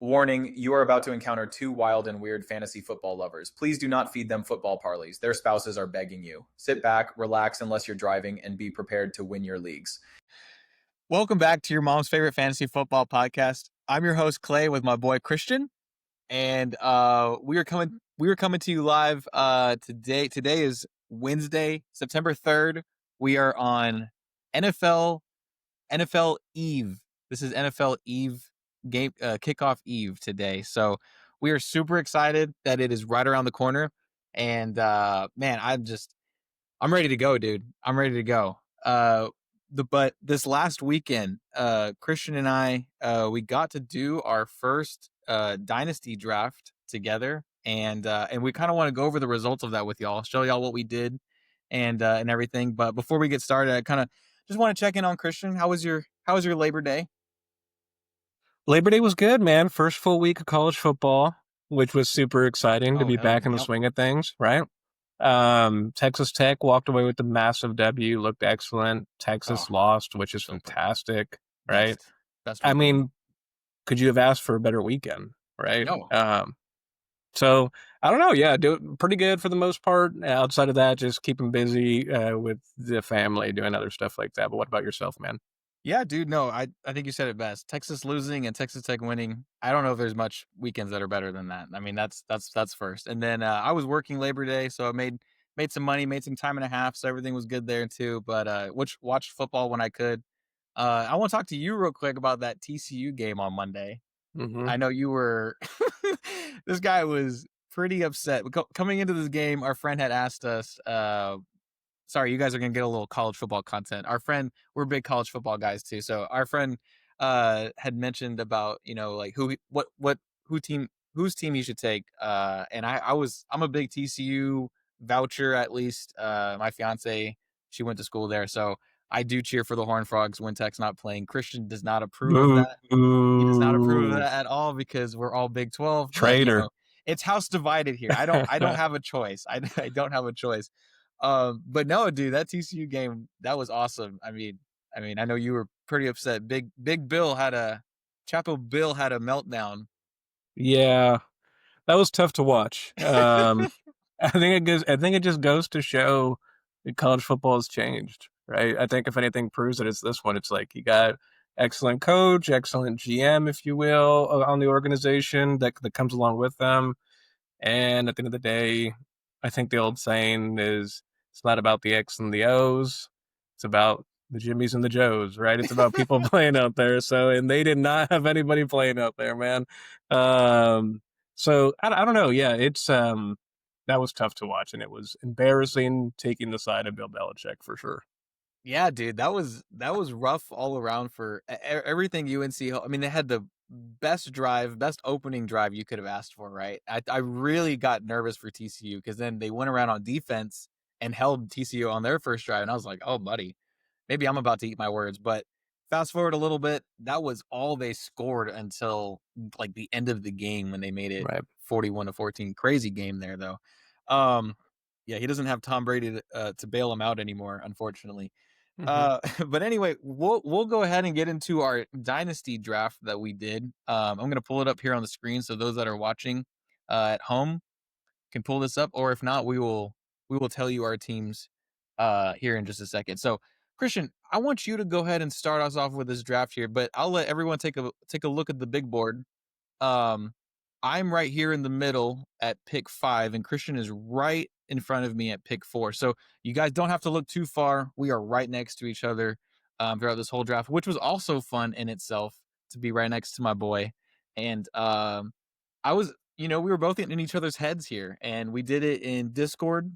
Warning, you are about to encounter two wild and weird fantasy football lovers. Please do not feed them football parleys. Their spouses are begging you. Sit back, relax unless you're driving, and be prepared to win your leagues. Welcome back to your mom's favorite fantasy football podcast. I'm your host Clay with my boy Christian, and we are coming to you live today. Today is Wednesday, September 3rd. We are on NFL Eve. This is NFL Eve game kickoff Eve today. So we are super excited that it is right around the corner. And man, I'm ready to go, dude. I'm ready to go. But this last weekend, Christian and I we got to do our first Dynasty draft together, and we kind of want to go over the results of that with y'all, show y'all what we did, and everything. But before we get started, I kind of just want to check in on Christian. How was your Labor Day? Labor Day was good, man. First full week of college football, which was super exciting to be back in the swing of things, right? Texas Tech walked away with the massive W, looked excellent. Texas lost, which is fantastic, right? Best I mean, could you have asked for a better weekend, right? No. So I don't know. Yeah, pretty good for the most part. Outside of that, just keeping busy with the family, doing other stuff like that. But what about yourself, man? Yeah, dude. No, I think you said it best. Texas losing and Texas Tech winning. I don't know if there's much weekends that are better than that. I mean, that's first. And then I was working Labor Day, so I made some money, made some time and a half, so everything was good there too. But watched football when I could. I want to talk to you real quick about that TCU game on Monday. Mm-hmm. I know you were. This guy was pretty upset. Coming into this game, our friend had asked us. Sorry, you guys are gonna get a little college football content. Our friend, we're big college football guys too. So our friend had mentioned about, like whose team he should take. And I'm a big TCU voucher, at least. My fiance, she went to school there, so I do cheer for the Horned Frogs when Tech's not playing. Christian does not approve of that. He does not approve of that at all because we're all Big 12. Traitor. But, it's house divided here. I don't have a choice. I don't have a choice. But no, dude, that TCU game, that was awesome. I mean, I know you were pretty upset. Chapo Bill had a meltdown. Yeah, that was tough to watch. I think it just goes to show that college football has changed, right? I think if anything proves that it's this one, it's like you got excellent coach, excellent GM, if you will, on the organization that comes along with them. And at the end of the day, I think the old saying is it's not about the X and the O's. It's about the Jimmies and the Joes, right? It's about people playing out there. So, and they did not have anybody playing out there, man. So I don't know. Yeah, it's that was tough to watch, and it was embarrassing taking the side of Bill Belichick for sure. Yeah, dude, that was rough all around for everything UNC. I mean, they had the best opening drive you could have asked for, right? I really got nervous for TCU because then they went around on defense and held TCU on their first drive, and I was like, oh, buddy, maybe I'm about to eat my words. But fast forward a little bit, that was all they scored until like the end of the game when they made it 41-14. Crazy game there, though. Yeah, he doesn't have Tom Brady to bail him out anymore, unfortunately. But anyway, we'll go ahead and get into our Dynasty draft that we did. I'm going to pull it up here on the screen so those that are watching at home can pull this up, or if not, we will tell you our teams here in just a second. So, Christian, I want you to go ahead and start us off with this draft here, but I'll let everyone take a look at the big board. I'm right here in the middle at pick 5, and Christian is right in front of me at pick 4. So you guys don't have to look too far. We are right next to each other throughout this whole draft, which was also fun in itself to be right next to my boy. And I was, we were both in each other's heads here, and we did it in Discord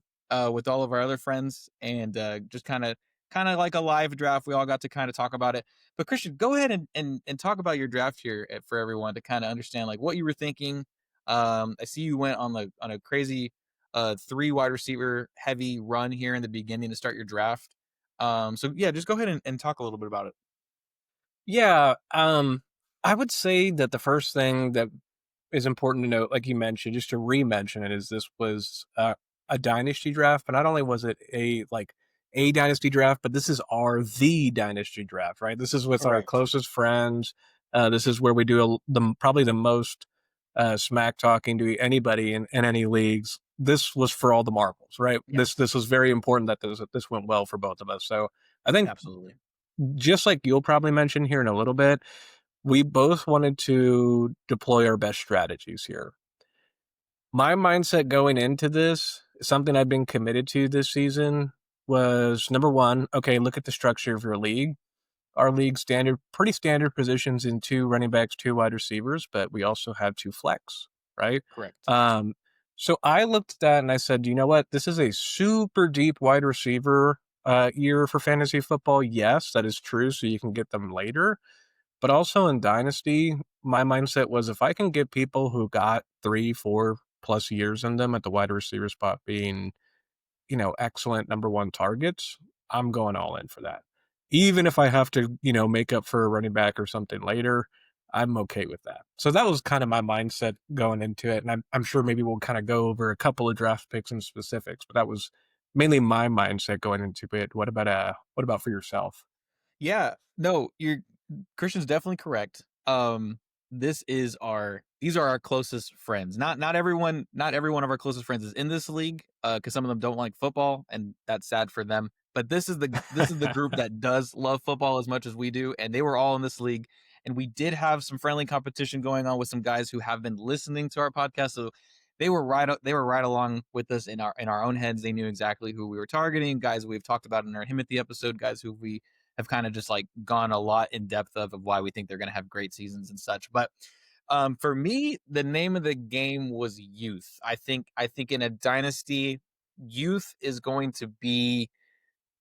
with all of our other friends, and just kind of like a live draft. We all got to kind of talk about it. But Christian, go ahead and talk about your draft here for everyone to kind of understand like what you were thinking. I see you went on a crazy 3 wide receiver heavy run here in the beginning to start your draft. So yeah, just go ahead and talk a little bit about it. Yeah, I would say that the first thing that is important to note, like you mentioned, just to re-mention it, is this was a dynasty draft, but not only was it a dynasty draft, but this is the dynasty draft, right? This is with our closest friends. This is where we do probably the most smack talking to anybody in any leagues. This was for all the marbles, right? Yes, This was very important that this went well for both of us. So I think absolutely. just like you'll probably mention here in a little bit, we both wanted to deploy our best strategies here. My mindset going into this, something I've been committed to this season, was number one, okay, look at the structure of your league. Our league standard, pretty standard positions in two running backs, two wide receivers, but we also have two flex, right? Correct. Um, so I looked at that and I said, you know what? This is a super deep wide receiver year for fantasy football. Yes, that is true. So you can get them later. But also in Dynasty, my mindset was if I can get people who got 3, 4+ years in them at the wide receiver spot being, excellent number one targets, I'm going all in for that. Even if I have to, make up for a running back or something later, I'm okay with that. So that was kind of my mindset going into it. And I'm sure maybe we'll kind of go over a couple of draft picks and specifics, but that was mainly my mindset going into it. What about for yourself? Yeah, no, you're Christian's definitely correct. These are our closest friends. Not every one of our closest friends is in this league, because some of them don't like football, and that's sad for them. But this is the group that does love football as much as we do, and they were all in this league. And we did have some friendly competition going on with some guys who have been listening to our podcast, so they were right along with us in our own heads. They knew exactly who we were targeting, guys we've talked about in our Himothy episode, guys who we have kind of just like gone a lot in depth of why we think they're going to have great seasons and such. But for me, the name of the game was youth. I think in a dynasty, youth is going to be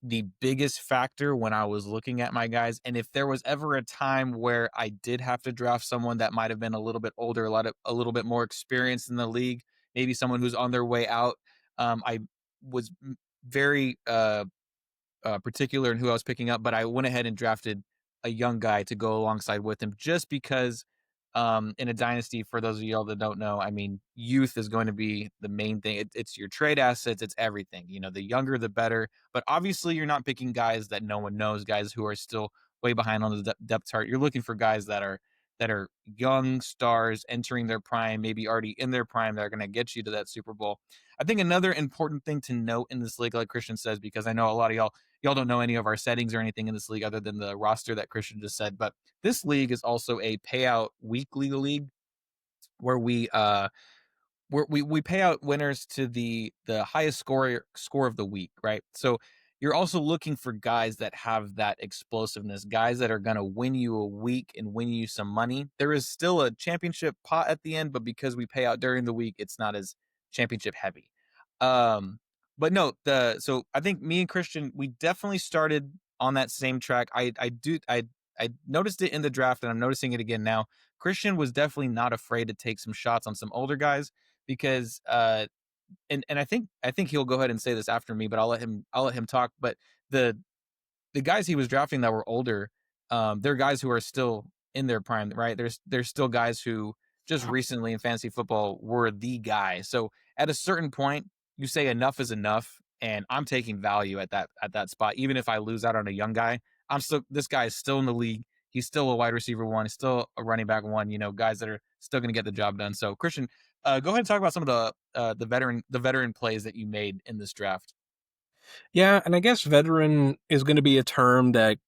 the biggest factor when I was looking at my guys. And if there was ever a time where I did have to draft someone that might have been a little bit older, a little bit more experienced in the league, maybe someone who's on their way out, I was very particular in who I was picking up, but I went ahead and drafted a young guy to go alongside with him just because in a dynasty, for those of y'all that don't know, I mean, youth is going to be the main thing. It's your trade assets, it's everything. You know, the younger, the better. But obviously, you're not picking guys that no one knows, guys who are still way behind on the depth chart. You're looking for guys that are young stars entering their prime, maybe already in their prime, that are going to get you to that Super Bowl. I think another important thing to note in this league, like Christian says, because I know a lot of y'all don't know any of our settings or anything in this league other than the roster that Christian just said, but this league is also a payout weekly league where we pay out winners to the highest score of the week, right? So you're also looking for guys that have that explosiveness, guys that are going to win you a week and win you some money. There is still a championship pot at the end, but because we pay out during the week, it's not as championship heavy. Um, but no, the so I think me and Christian, we definitely started on that same track. I noticed it in the draft, and I'm noticing it again now. Christian was definitely not afraid to take some shots on some older guys because and I think he'll go ahead and say this after me, but I'll let him talk. But the the guys he was drafting that were older, they're guys who are still in their prime, right? There's still guys who just recently in fantasy football were the guy. So at a certain point, you say enough is enough, and I'm taking value at that spot, even if I lose out on a young guy. I'm still This guy is still in the league. He's still a wide receiver one. He's still a running back one. You know, guys that are still going to get the job done. So Christian, go ahead and talk about some of the veteran plays that you made in this draft. Yeah, and I guess veteran is going to be a term that,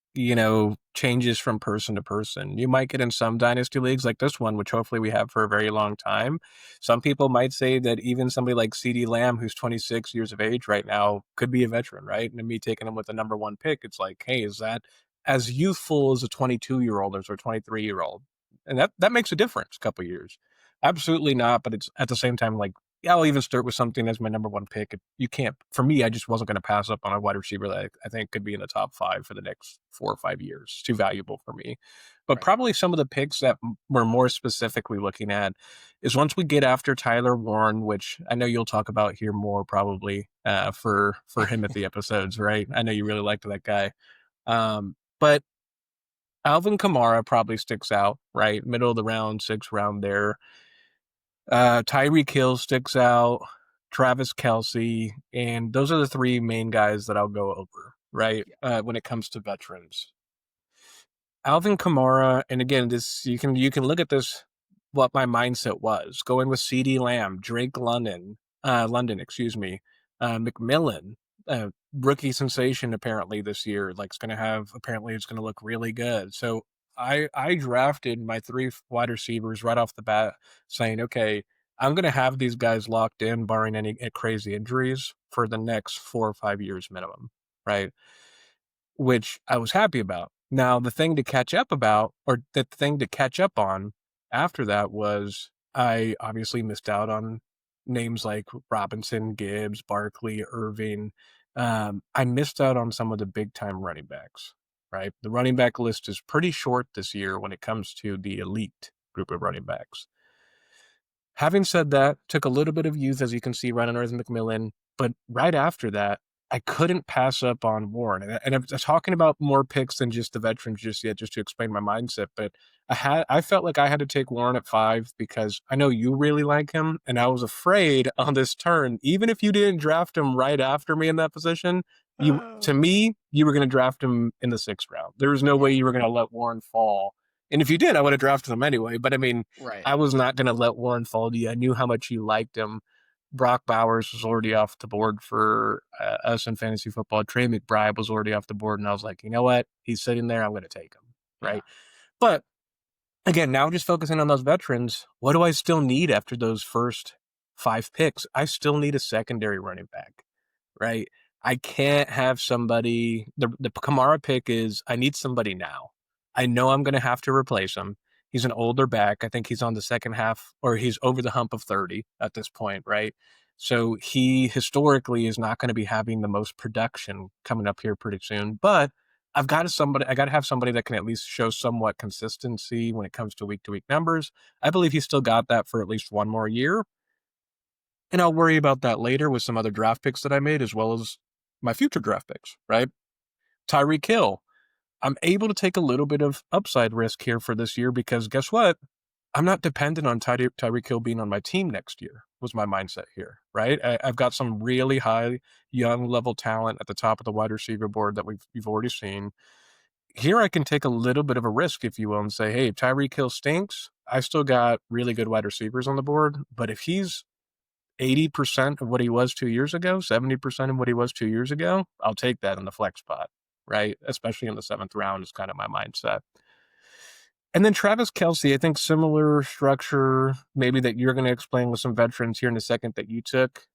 changes from person to person. You might get in some dynasty leagues like this one, which hopefully we have for a very long time. Some people might say that even somebody like CD Lamb, who's 26 years of age right now, could be a veteran, right? And me taking him with the number one pick, it's like, hey, is that as youthful as a 22-year-old or a 23-year-old? And that makes a difference a couple years. Absolutely not, but it's at the same time like, yeah, I'll even start with something as my number one pick. You can't, for me, I just wasn't going to pass up on a wide receiver that I think could be in the top five for the next 4 or 5 years. It's too valuable for me. But Right. probably some of the picks that we're more specifically looking at is once we get after Tyler Warren, which I know you'll talk about here more probably for him at the episodes, right? I know you really liked that guy. But Alvin Kamara probably sticks out, right? Middle of the round, sixth round there. Tyreek Hill sticks out, Travis Kelsey, and those are the three main guys that I'll go over, right? Yeah. When it comes to veterans. Alvin Kamara, and again, this you can look at this what my mindset was going with CD Lamb, Drake London, excuse me, McMillan, rookie sensation apparently this year. Like it's going to have apparently it's going to look really good. So I drafted my three wide receivers right off the bat, saying, okay, I'm going to have these guys locked in, barring any crazy injuries, for the next 4 or 5 years minimum, right? Which I was happy about. Now, the thing to catch up about, or the thing to catch up on after that was I obviously missed out on names like Robinson, Gibbs, Barkley, Irving. I missed out on some of the big time running backs, right? The running back list is pretty short this year when it comes to the elite group of running backs. Having said that, took a little bit of youth, as you can see, running with McMillan, but right after that, I couldn't pass up on Warren. And I'm talking about more picks than just the veterans just yet, just to explain my mindset. But I felt like I had to take Warren at 5 because I know you really like him, and I was afraid on this turn, even if you didn't draft him right after me in that position, to me, you were going to draft him in the 6th round. There was no way Yeah, you were going to let Warren fall. And if you did, I would have drafted him anyway. But I mean, right. I was not going to let Warren fall to you. I knew how much you liked him. Brock Bowers was already off the board for us in fantasy football. Trey McBride was already off the board, and I was like, you know what? He's sitting there. I'm going to take him, Yeah. right? But again, now just focusing on those veterans, what do I still need after those first 5 picks? I still need a secondary running back, right? I can't have somebody. The Kamara pick is I need somebody now. I know I'm going to have to replace him. He's an older back. I think he's on the second half, or he's over the hump of 30 at this point, right? So he historically is not going to be having the most production coming up here pretty soon. But I got to have somebody that can at least show somewhat consistency when it comes to week numbers. I believe he's still got that for at least one more year. And I'll worry about that later with some other draft picks that I made, as well as my future draft picks, right? Tyreek Hill. I'm able to take a little bit of upside risk here for this year because guess what? I'm not dependent on Tyreek Hill being on my team next year, was my mindset here, right? I've got some really high young level talent at the top of the wide receiver board that you've already seen. Here I can take a little bit of a risk, if you will, and say, hey, if Tyreek Hill stinks, I still got really good wide receivers on the board. But if he's 80% of what he was 2 years ago, 70% of what he was 2 years ago, I'll take that in the flex spot, right? Especially in the 7th round is kind of my mindset. And then Travis Kelce, I think similar structure, maybe that you're going to explain with some veterans here in a second that you took.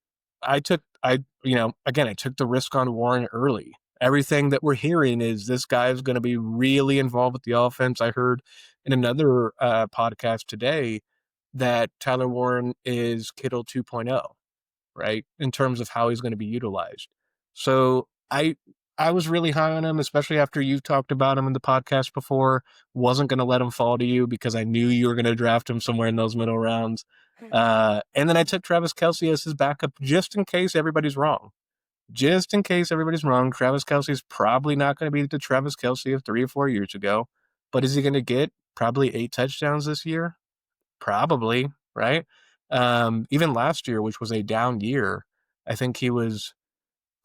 Again, I took the risk on Warren early. Everything that we're hearing is this guy is going to be really involved with the offense. I heard in another podcast today that Tyler Warren is Kittle 2.0, right? In terms of how he's going to be utilized. So I was really high on him, especially after you talked about him in the podcast before. Wasn't going to let him fall to you because I knew you were going to draft him somewhere in those middle rounds. And then I took Travis Kelce as his backup just in case everybody's wrong. Just in case everybody's wrong, Travis Kelce is probably not going to be the Travis Kelce of 3 or 4 years ago. But is he going to get probably 8 touchdowns this year? Probably, right? Even last year, which was a down year, I think he was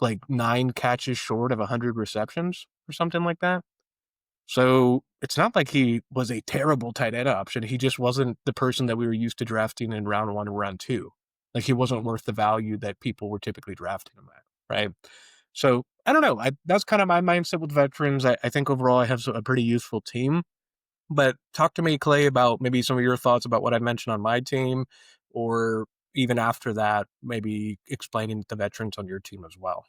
like 9 catches short of 100 receptions or something like that. So it's not like he was a terrible tight end option. He just wasn't the person that we were used to drafting in round 1 or round 2. Like he wasn't worth the value that people were typically drafting him at, right? So I don't know. That's kind of my mindset with veterans. I think overall I have a pretty useful team. But talk to me, Clay, about maybe some of your thoughts about what I mentioned on my team, or even after that, maybe explaining the veterans on your team as well.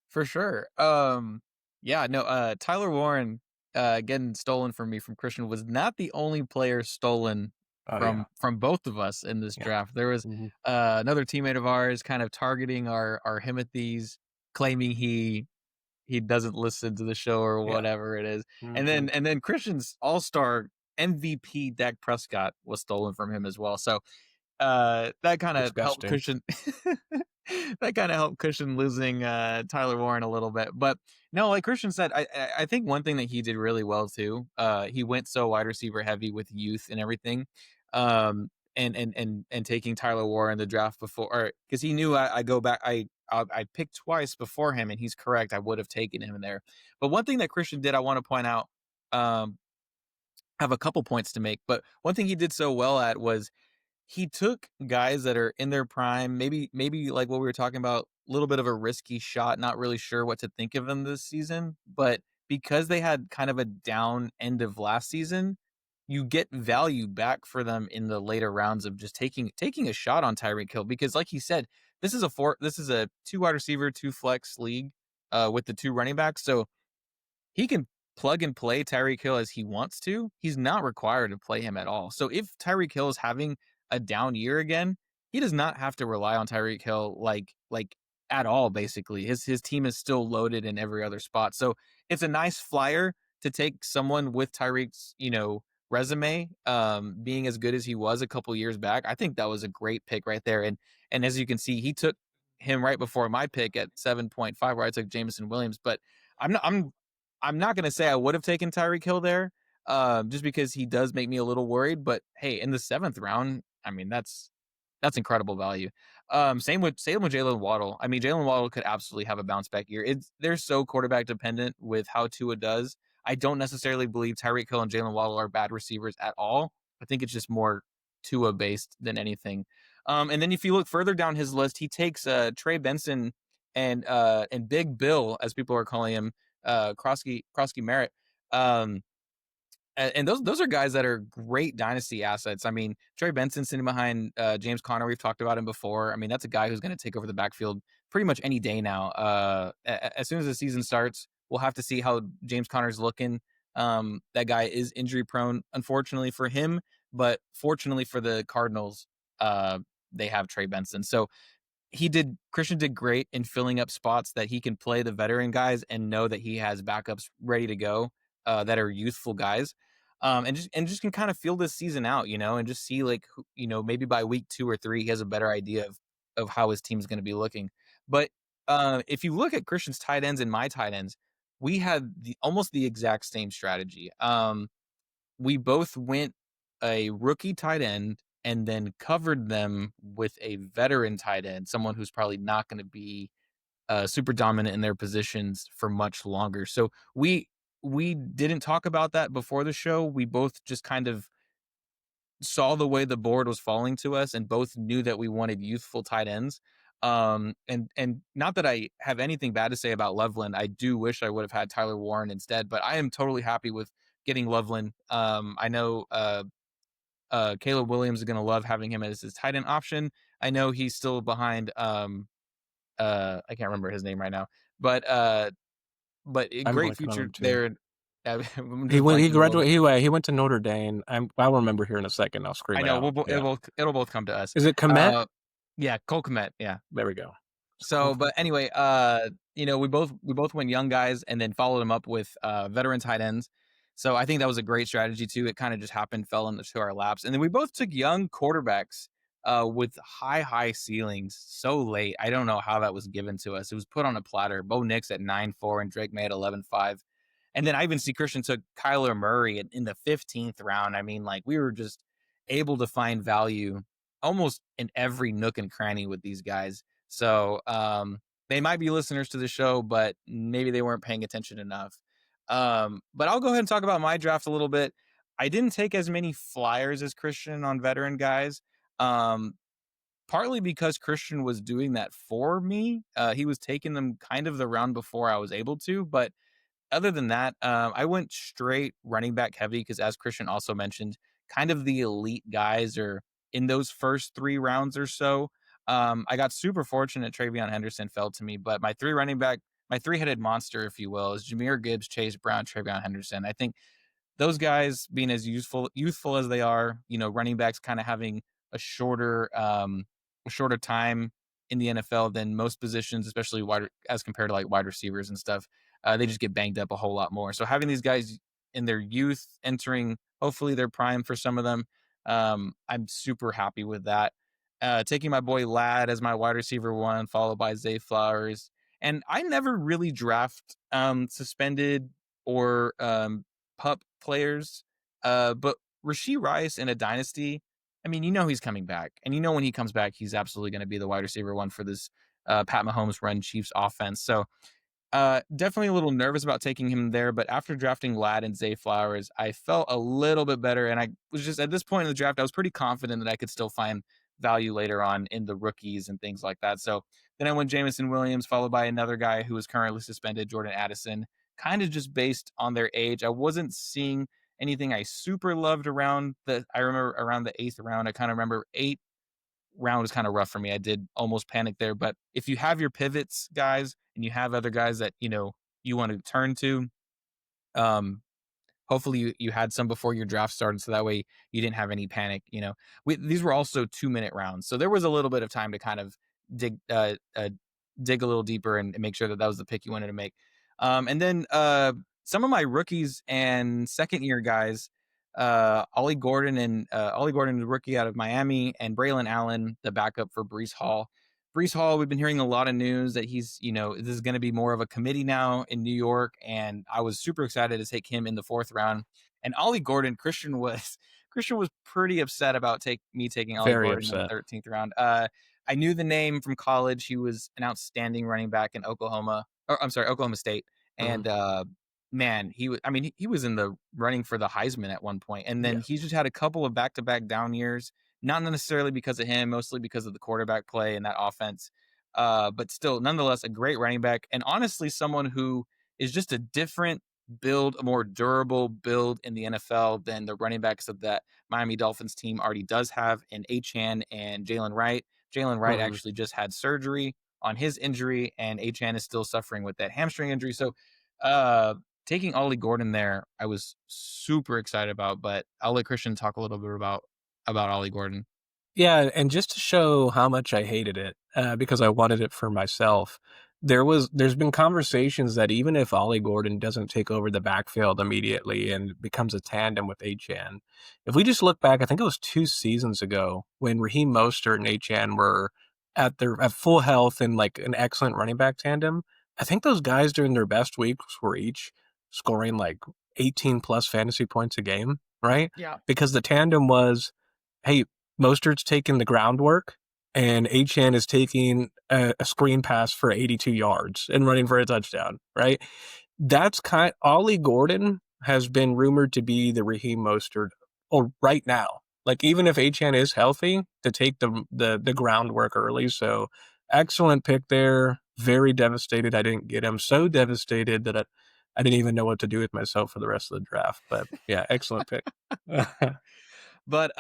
For sure. Yeah, no, Tyler Warren, getting stolen from me from Christian was not the only player stolen Oh yeah, from both of us in this yeah. draft. There was Mhm. another teammate of ours kind of targeting our Himothy's, claiming he doesn't listen to the show or Yeah. whatever it is. And Mhm. then Christian's all-star MVP Dak Prescott was stolen from him as well. So that kinda helped Disgusting. cushion that kinda helped cushion losing, Tyler Warren a little bit, but no, like Christian said, I think one thing that he did really well too, he went so wide receiver heavy with youth and everything, and taking Tyler Warren in the draft before, or because he knew I go back, I picked twice before him, and he's correct, I would have taken him in there. But one thing that Christian did, I wanna point out, um have a couple points to make. But one thing he did so well at was he took guys that are in their prime, maybe like what we were talking about, a little bit of a risky shot, not really sure what to think of them this season, but because they had kind of a down end of last season, you get value back for them in the later rounds of just taking a shot on Tyreek Hill because like he said, this is a two wide receiver, two flex league with the two running backs. So he can plug and play Tyreek Hill as he wants to. He's not required to play him at all. So if Tyreek Hill is having a down year again, he does not have to rely on Tyreek Hill like at all. Basically, his team is still loaded in every other spot. So it's a nice flyer to take someone with Tyreek's resume, being as good as he was a couple years back. I think that was a great pick right there. And as you can see, he took him right before my pick at 7.5, where I took Jameson Williams. But I'm not gonna say I would have taken Tyreek Hill there, just because he does make me a little worried. But hey, in the seventh round, I mean that's incredible value. Same with Jalen Waddle. I mean, Jalen Waddle could absolutely have a bounce back year. They're so quarterback dependent with how Tua does. I don't necessarily believe Tyreek Hill and Jalen Waddle are bad receivers at all. I think it's just more Tua based than anything. And then if you look further down his list, he takes Trey Benson and Big Bill, as people are calling him, Krosky Merritt. Um, and those are guys that are great dynasty assets. I mean, Trey Benson sitting behind James Conner. We've talked about him before. I mean, that's a guy who's going to take over the backfield pretty much any day now. As soon as the season starts, we'll have to see how James Conner's looking. That guy is injury prone, unfortunately for him, but fortunately for the Cardinals, they have Trey Benson. So Christian did great in filling up spots that he can play the veteran guys and know that he has backups ready to go, that are youthful guys. And just can kind of feel this season out, and just see like maybe by week 2 or 3 he has a better idea of how his team's going to be looking. But if you look at Christian's tight ends and my tight ends, we had almost the exact same strategy. We both went a rookie tight end and then covered them with a veteran tight end, someone who's probably not going to be super dominant in their positions for much longer. So we didn't talk about that before the show. We both just kind of saw the way the board was falling to us, and both knew that we wanted youthful tight ends. And not that I have anything bad to say about Loveland. I do wish I would have had Tyler Warren instead, but I am totally happy with getting Loveland. I know Caleb Williams is going to love having him as his tight end option. I know he's still behind. I can't remember his name right now, but a I'm great blanking on future him too. there. I'm He just went. He blanking a little bit. graduated. He went to Notre Dame. I'll remember here in a second. I'll scream I it know out. Yeah. it'll both come to us. Is it Komet? Uh, yeah, Cole Kmet. Yeah. There we go. So, but anyway, we both went young guys and then followed them up with veteran tight ends. So I think that was a great strategy too. It kind of just happened, fell into our laps, and then we both took young quarterbacks with high ceilings so late. I don't know how that was given to us. It was put on a platter. Bo Nix at 9.4 and Drake May at 11.5. And then I even see Christian took Kyler Murray in the 15th round. I mean, like we were just able to find value almost in every nook and cranny with these guys. So they might be listeners to the show, but maybe they weren't paying attention enough. But I'll go ahead and talk about my draft a little bit. I didn't take as many flyers as Christian on veteran guys. Um, Partly because Christian was doing that for me. He was taking them kind of the round before I was able to, but other than that, I went straight running back heavy because, as Christian also mentioned, kind of the elite guys are in those first 3 rounds or so. I got super fortunate. Travion Henderson fell to me, but my three-headed monster, if you will, is Jameer Gibbs, Chase Brown, Travion Henderson. I think those guys being as youthful as they are, running backs kind of having a shorter time in the NFL than most positions, especially as compared to like wide receivers and stuff. They just get banged up a whole lot more. So having these guys in their youth entering, hopefully their prime for some of them, I'm super happy with that. Taking my boy Ladd as my wide receiver 1, followed by Zay Flowers. And I never really draft suspended or pup players. But Rashee Rice in a dynasty, I mean, he's coming back. And when he comes back, he's absolutely going to be the wide receiver 1 for this Pat Mahomes run Chiefs offense. So Definitely a little nervous about taking him there, but after drafting Ladd and Zay Flowers, I felt a little bit better, and I was just at this point in the draft, I was pretty confident that I could still find value later on in the rookies and things like that. So then I went Jameson Williams, followed by another guy who was currently suspended, Jordan Addison, kind of just based on their age. I wasn't seeing anything I super loved around the. I remember around the eighth round. I kind of remember round was kind of rough for me. I did almost panic there. But if you have your pivots, guys, and you have other guys that you want to turn to, um, hopefully you had some before your draft started, so that way you didn't have any panic. These were also 2-minute rounds, so there was a little bit of time to kind of dig dig a little deeper and make sure that that was the pick you wanted to make. And then some of my rookies and second year guys, Ollie Gordon, the rookie out of Miami, and Braylon Allen, the backup for Brees Hall. Brees Hall, we've been hearing a lot of news that this is going to be more of a committee now in New York, and I was super excited to take him in the fourth round. And Ollie Gordon, Christian was pretty upset about me taking Ollie Very Gordon in the upset. 13th round. I knew the name from college. He was an outstanding running back in Oklahoma State, Mhm. and man, he was. I mean, he was in the running for the Heisman at one point, and then Yeah. he's just had a couple of back-to-back down years. Not necessarily because of him, mostly because of the quarterback play and that offense. But still, nonetheless, a great running back, and honestly, someone who is just a different build, a more durable build in the NFL than the running backs of that Miami Dolphins team already does have in Achane and Jalen Wright. Jalen Wright Mhm. actually just had surgery on his injury, and Achane is still suffering with that hamstring injury. So, uh, taking Ollie Gordon there, I was super excited about. But I'll let Christian talk a little bit about Ollie Gordon. Yeah, and just to show how much I hated it, because I wanted it for myself, there's been conversations that even if Ollie Gordon doesn't take over the backfield immediately and becomes a tandem with Achane, if we just look back, I think it was 2 seasons ago when Raheem Mostert and Achane were at full health and like an excellent running back tandem. I think those guys during their best weeks were each scoring like 18 plus fantasy points a game, right? Yeah. Because the tandem was, hey, Mostert's taking the groundwork, and Achane is taking a screen pass for 82 yards and running for a touchdown, right? That's Ollie Gordon has been rumored to be the Raheem Mostert or right now. Like even if Achane is healthy, to take the groundwork early. So excellent pick there. Very devastated I didn't get him. So devastated that I didn't even know what to do with myself for the rest of the draft. But yeah, excellent pick. But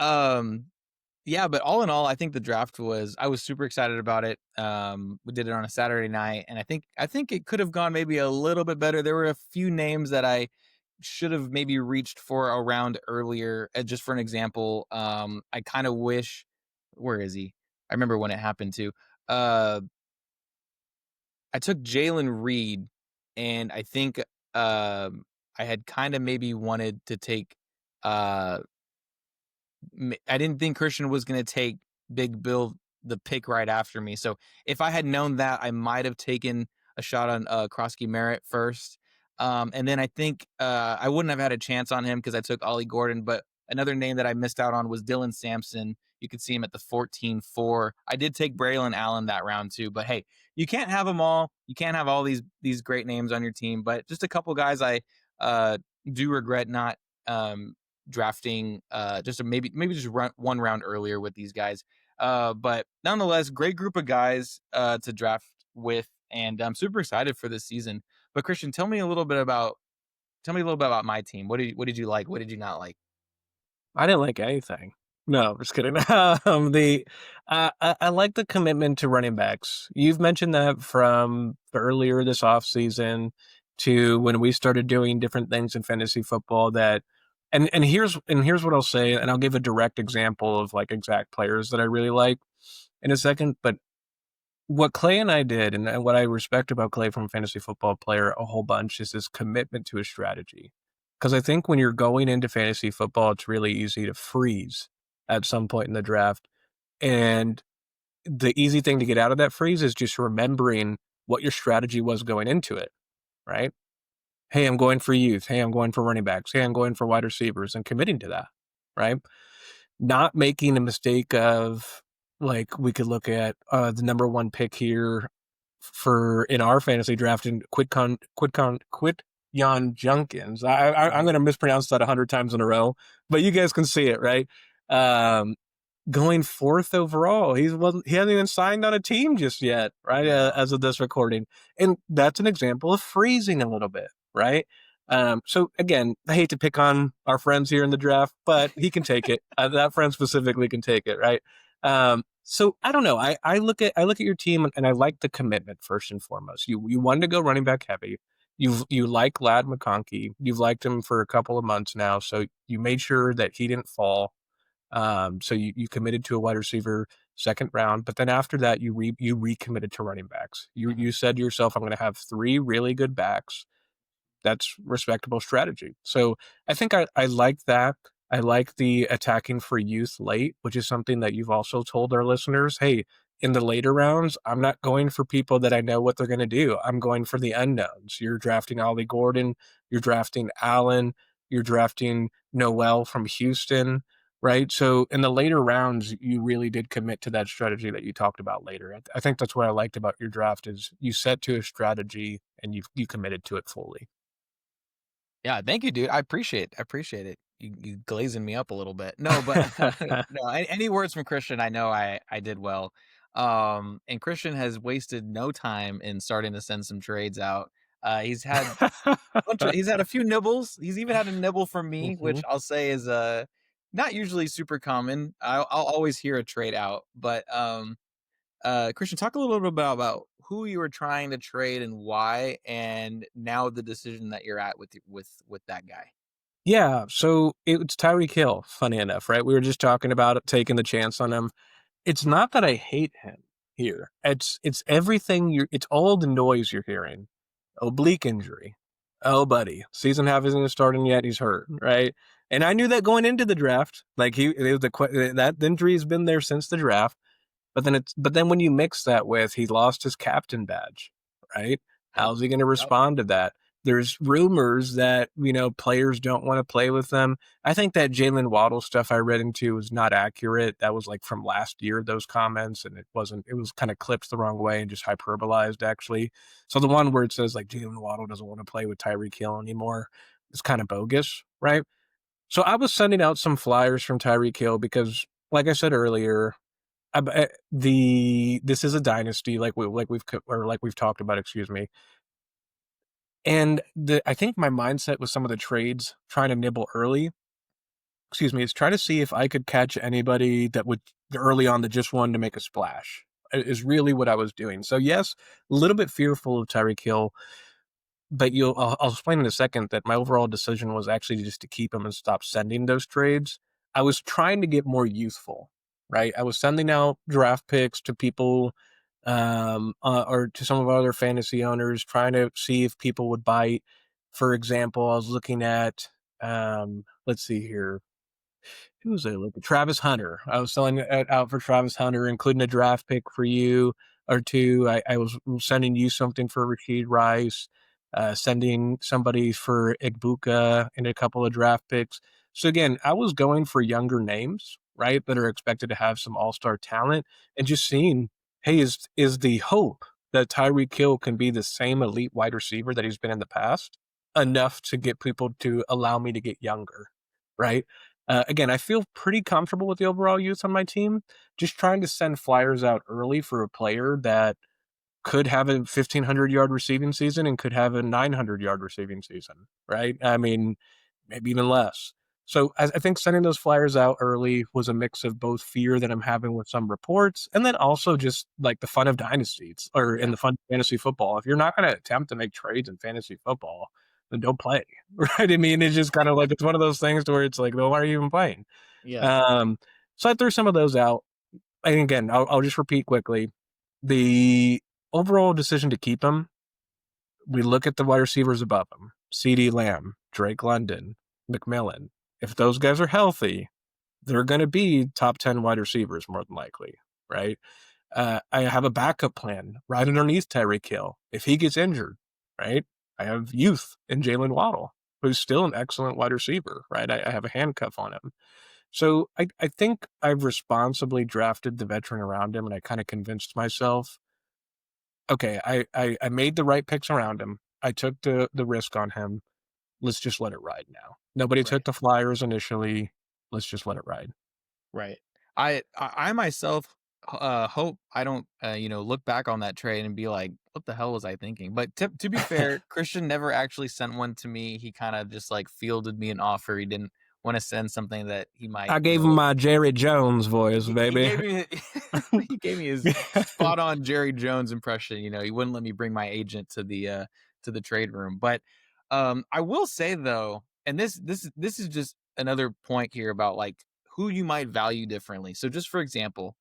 yeah, but all in all, I think the draft I was super excited about it. We did it on a Saturday night, and I think it could have gone maybe a little bit better. There were a few names that I should have maybe reached for a round earlier. Just for an example, I kind of wish, where is he? I remember when it happened too. Uh, I took Jalen Reed, and I think I had kind of maybe wanted to take uh I didn't think Christian was going to take Big Bill the pick right after me. So if I had known that, I might have taken a shot on Krosky Merritt first. And then I think I wouldn't have had a chance on him because I took Ollie Gordon. But another name that I missed out on was Dylan Sampson. You could see him at the 14-4. I did take Braylon Allen that round too. But hey, you can't have them all. You can't have all these great names on your team. But just a couple guys I uh, do regret not um, drafting just maybe just one round earlier with these guys. But nonetheless, great group of guys to draft with, and I'm super excited for this season. But Christian, tell me a little bit about my team. What did you like? What did you not like? I didn't like anything. No, I'm just kidding. I like the commitment to running backs. You've mentioned that from earlier this offseason to when we started doing different things in fantasy football that and here's what I'll say, and I'll give a direct example of like exact players that I really like in a second. But what Clay and I did, and what I respect about Clay from a fantasy football player a whole bunch, is his commitment to his strategy. Because I think when you're going into fantasy football, it's really easy to freeze at some point in the draft. And the easy thing to get out of that freeze is just remembering what your strategy was going into it, right? Hey, I'm going for youth. Hey, I'm going for running backs. Hey, I'm going for wide receivers and committing to that, right? Not making a mistake of like we could look at the number one pick here for in our fantasy draft in Quit Jan Junkins. I'm Mhm. going to mispronounce that 100 times in a row, but you guys can see it, right? Um, Going fourth overall. He hasn't even signed on a team just yet, right? No. As of this recording, and that's an example of freezing a little bit, right? So again, I hate to pick on our friends here in the draft, but he can take it. That friend specifically can take it, right? So I don't know. I look at your team and I like the commitment first and foremost. You wanted to go running back heavy. You like Lad McConkey. You've liked him for a couple of months now, so you made sure that he didn't fall. So you committed to a wide receiver second round, but then after that you recommitted to running backs. Mhm. You said to yourself, I'm going to have three really good backs. That's respectable strategy. So I think I like that. I like the attacking for youth late, which is something that you've also told our listeners. Hey, in the later rounds, I'm not going for people that I know what they're going to do. I'm going for the unknowns. You're drafting Ollie Gordon, you're drafting Allen, you're drafting Noel from Houston, right? So in the later rounds, you really did commit to that strategy that you talked about later. I think that's what I liked about your draft is you set to a strategy and you committed to it fully. Yeah, thank you, dude. I appreciate it. You glazing me up a little bit. No, but no, any words from Christian, I know I did well. And Christian has wasted no time in starting to send some trades out. He's had he's had a few nibbles. He's even had a nibble from me, which Mhm. I'll say is not usually super common. I'll always hear a trade out, but Christian, talk a little bit about who you were trying to trade and why, and now the decision that you're at with that guy. Yeah, so it's Tyreek Hill, funny enough, right? We were just talking about it, taking the chance on him. It's not that I hate him here. It's everything it's all the noise you're hearing. Oblique injury. Oh, buddy, season half isn't starting yet. He's hurt, right? And I knew that going into the draft. Like that injury's been there since the draft. But then when you mix that with he lost his captain badge, right? Yep. How's he going to Yep. respond to that? There's rumors that players don't want to play with them. I think that Jalen Waddle stuff I read into was not accurate. That was like from last year, those comments, and it wasn't. It was kind of clipped the wrong way and just hyperbolized actually. So the one where it says like Jalen Waddle doesn't want to play with Tyreek Hill anymore is kind of bogus, right? So I was sending out some flyers from Tyreek Hill because, like I said earlier, this is a dynasty like we've talked about, excuse me. And I think my mindset with some of the trades trying to nibble early, excuse me, is try to see if I could catch anybody that would early on that just wanted to make a splash. Is really what I was doing. So yes, a little bit fearful of Tyreek Hill, but I'll explain in a second that my overall decision was actually just to keep him and stop sending those trades. I was trying to get more youthful, right? I was sending out draft picks to people or to some of our other fantasy owners, trying to see if people would bite. For example, I was looking at, let's see here, who was I looking? Travis Hunter. I was selling it out for Travis Hunter, including a draft pick for you or two. I was sending you something for Rasheed Rice, sending somebody for Igbuka and a couple of draft picks. So again, I was going for younger names, right, that are expected to have some all-star talent, and just seeing, hey, is the hope that Tyreek Hill can be the same elite wide receiver that he's been in the past enough to get people to allow me to get younger, right? Again, I feel pretty comfortable with the overall youth on my team. Just trying to send flyers out early for a player that could have a 1,500-yard receiving season and could have a 900-yard receiving season, right? I mean, maybe even less. So I think sending those flyers out early was a mix of both fear that I'm having with some reports and then also just like the fun of dynasties or in Yeah. the fun of fantasy football. If you're not going to attempt to make trades in fantasy football, then don't play, right? I mean, it's just kind of like it's one of those things where it's like, well, why are you even playing? Yeah. Um, so I threw some of those out. And again, I'll just repeat quickly the overall decision to keep him. We look at the wide receivers above him: C.D. Lamb, Drake London, McMillan. If those guys are healthy, they're going to be top 10 wide receivers more than likely, right? I have a backup plan right underneath Tyreek Hill. If he gets injured, right, I have youth in Jalen Waddle, who's still an excellent wide receiver, right? I have a handcuff on him. So I think I've responsibly drafted the veteran around him, and I kind of convinced myself okay, I made the right picks around him. I took the risk on him. Let's just let it ride now. Nobody took Right. the Flyers initially. Let's just let it ride. Right. I myself hope I don't look back on that trade and be like, what the hell was I thinking? But to be fair, Christian never actually sent one to me. He kind of just like fielded me an offer. He didn't want to send something that he might, I gave him my Jerry Jones voice, he baby. gave me he gave me his spot on Jerry Jones impression. He wouldn't let me bring my agent to the trade room. But I will say though, and this is just another point here about like who you might value differently. So just for example,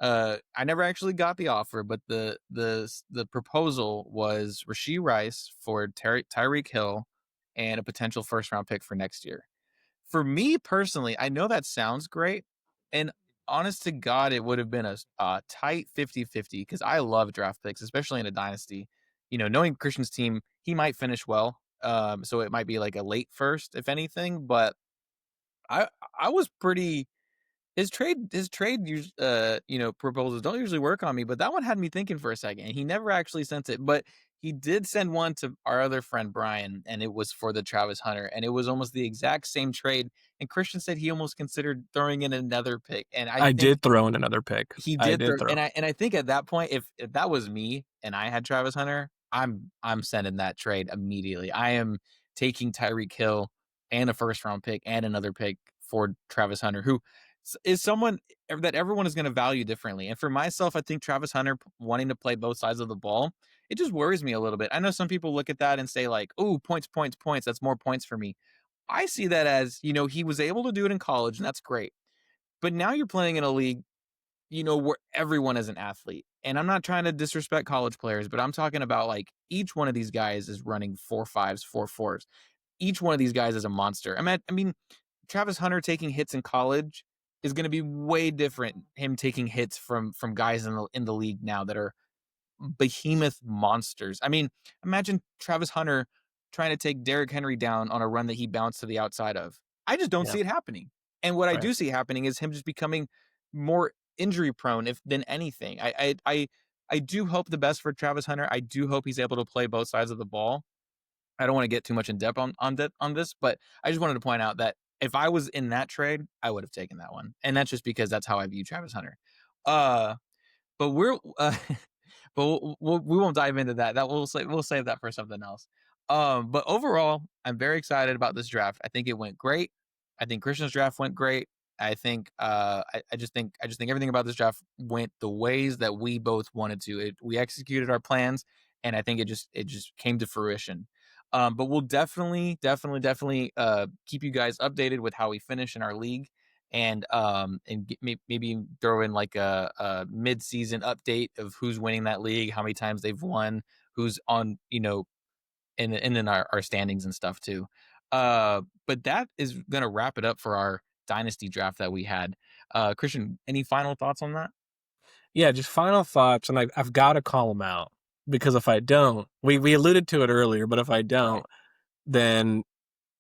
I never actually got the offer, but the proposal was Rashee Rice for Tyreek Hill and a potential first round pick for next year. For me personally, I know that sounds great, and honest to God, it would have been a tight 50-50 because I love draft picks, especially in a dynasty. Knowing Christian's team, he might finish well, so it might be like a late first, if anything. But I I was pretty proposals don't usually work on me, but that one had me thinking for a second. He never actually sent it, but he did send one to our other friend Brian, and it was for the Travis Hunter, and it was almost the exact same trade. And Christian said he almost considered throwing in another pick, and I I think did throw in another pick. he I did did throw, throw. and I think at that point, if that was me and I had Travis Hunter, I'm sending that trade immediately. I am taking Tyreek Hill and a first round pick and another pick for Travis Hunter, who is someone that everyone is going to value differently. And for myself, I think Travis Hunter wanting to play both sides of the ball, it just worries me a little bit. I know some people look at that and say like, "Oh, points, points, points. That's more points for me." I see that as, he was able to do it in college, and that's great. But now you're playing in a league where everyone is an athlete. And I'm not trying to disrespect college players, but I'm talking about like each one of these guys is running 4.5s, 4.4s. Each one of these guys is a monster. I mean, Travis Hunter taking hits in college is going to be way different. Him taking hits from guys in the league now that are behemoth monsters. I mean, imagine Travis Hunter trying to take Derrick Henry down on a run that he bounced to the outside of. I just don't Yeah, see it happening. And what I right. do see happening is him just becoming more injury prone if than anything. I do hope the best for Travis Hunter. I do hope he's able to play both sides of the ball. I don't want to get too much in depth on this, but I just wanted to point out that if I was in that trade, I would have taken that one. And that's just because that's how I view Travis Hunter. Uh but we're but we won't dive into that. That we'll save that for something else. But overall, I'm very excited about this draft. I think it went great. I think Christian's draft went great. I think I just think everything about this draft went the ways that we both wanted to. We executed our plans, and I think it just came to fruition. But we'll definitely keep you guys updated with how we finish in our league and maybe throw in like a mid-season update of who's winning that league, how many times they've won, who's on, in our standings and stuff too. But that is gonna wrap it up for our dynasty draft that we had. Christian, any final thoughts on that? Yeah, just final thoughts, and I've got to call him out because if I don't, we alluded to it earlier, but if I don't, Right. then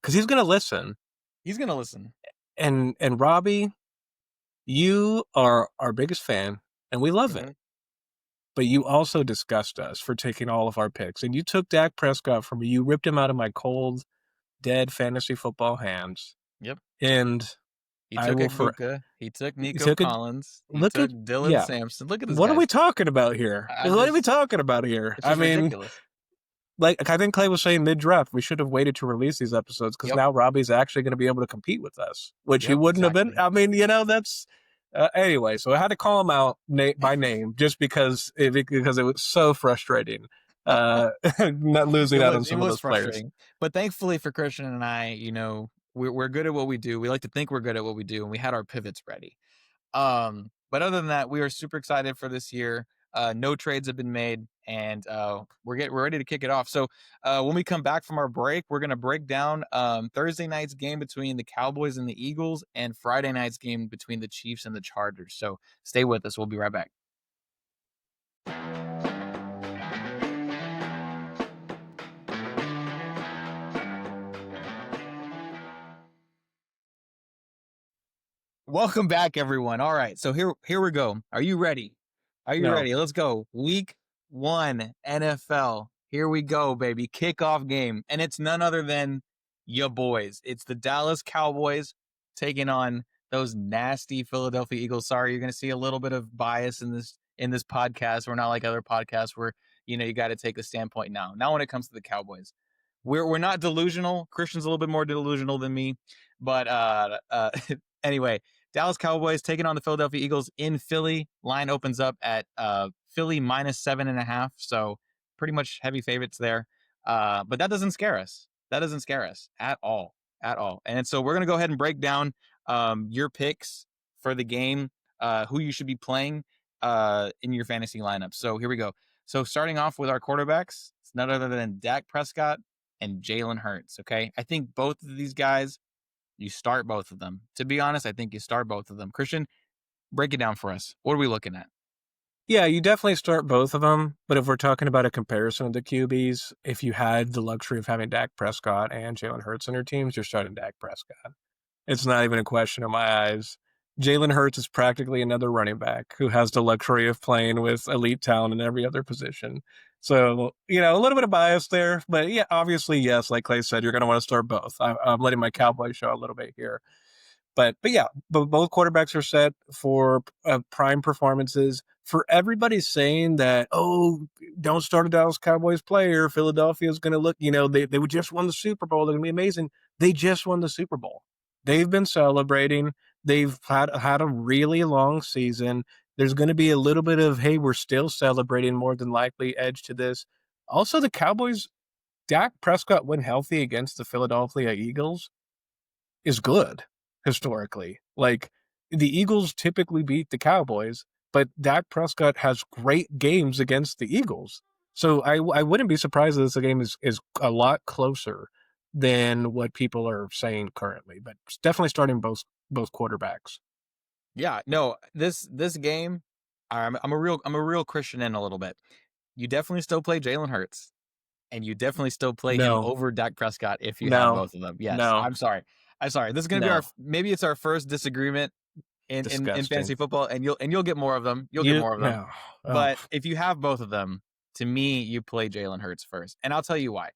because he's gonna listen, He's gonna listen. and Robbie, you are our biggest fan, and we love it. Hmm. But you also disgust us for taking all of our picks, and you took Dak Prescott from me. You ripped him out of my cold, dead fantasy football hands, Yep. and He I took will for Aguka. He took you Nico took it. Collins. He Look took at Dylan yeah. Sampson. Look at this What are we guys. talking about here? I What are we just talking about here? It's I just mean, ridiculous. like I think Clay was saying mid draft, we should have waited to release these episodes because Yep. now Robbie's actually going to be able to compete with us, which he Yep. wouldn't have been. Exactly. I mean, that's anyway. So I had to call him out by name just because it was so frustrating, not losing out on It some of was those players. frustrating, but thankfully for Christian and I, we're good at what we do. We like to think we're good at what we do, and we had our pivots ready. But other than that, we are super excited for this year. No trades have been made, and we're ready to kick it off. So when we come back from our break, we're gonna break down Thursday night's game between the Cowboys and the Eagles, and Friday night's game between the Chiefs and the Chargers. So stay with us. We'll be right back. Welcome back, everyone. All right, so here we go. Are you ready? Are you No, ready? Let's go. Week one NFL. Here we go, baby. Kickoff game. And it's none other than your boys. It's the Dallas Cowboys taking on those nasty Philadelphia Eagles. Sorry, you're gonna see a little bit of bias in this podcast. We're not like other podcasts where you got to take a standpoint now. Now when it comes to the Cowboys. We're not delusional. Christian's a little bit more delusional than me. But anyway, Dallas Cowboys taking on the Philadelphia Eagles in Philly. Line opens up at Philly -7.5. So pretty much heavy favorites there. But that doesn't scare us. That doesn't scare us at all. At all. And so we're going to go ahead and break down your picks for the game, who you should be playing in your fantasy lineup. So here we go. So starting off with our quarterbacks, it's none other than Dak Prescott and Jalen Hurts. Okay. I think both of these guys, you start both of them. To be honest, I think you start both of them. Christian, break it down for us. What are we looking at? Yeah, you definitely start both of them. But if we're talking about a comparison of the QBs, if you had the luxury of having Dak Prescott and Jalen Hurts on your teams, you're starting Dak Prescott. It's not even a question in my eyes. Jalen Hurts is practically another running back who has the luxury of playing with elite talent in every other position. So, a little bit of bias there. But yeah, obviously, yes, like Clay said, you're going to want to start both. I'm letting my Cowboys show a little bit here. But yeah, both quarterbacks are set for prime performances. For everybody saying that, oh, don't start a Dallas Cowboys player, Philadelphia is going to look, they would just won the Super Bowl. They're going to be amazing. They just won the Super Bowl. They've been celebrating. They've had a really long season. There's going to be a little bit of, hey, we're still celebrating more than likely edge to this. Also, the Cowboys, Dak Prescott when healthy against the Philadelphia Eagles is good historically. Like the Eagles typically beat the Cowboys, but Dak Prescott has great games against the Eagles. So I wouldn't be surprised if this game is a lot closer than what people are saying currently. But it's definitely starting both quarterbacks. Yeah, no, this game, I'm a real Christian in a little bit. You definitely still play Jalen Hurts, and you definitely still play him No, over Dak Prescott if you have no, both of them. Yes, no, I'm sorry. I'm sorry. This is gonna be no. maybe it's our first disagreement in Disgusting. fantasy football, and you'll get more of them. You'll get You more of them. no. Oh, But if you have both of them, to me, you play Jalen Hurts first, and I'll tell you why.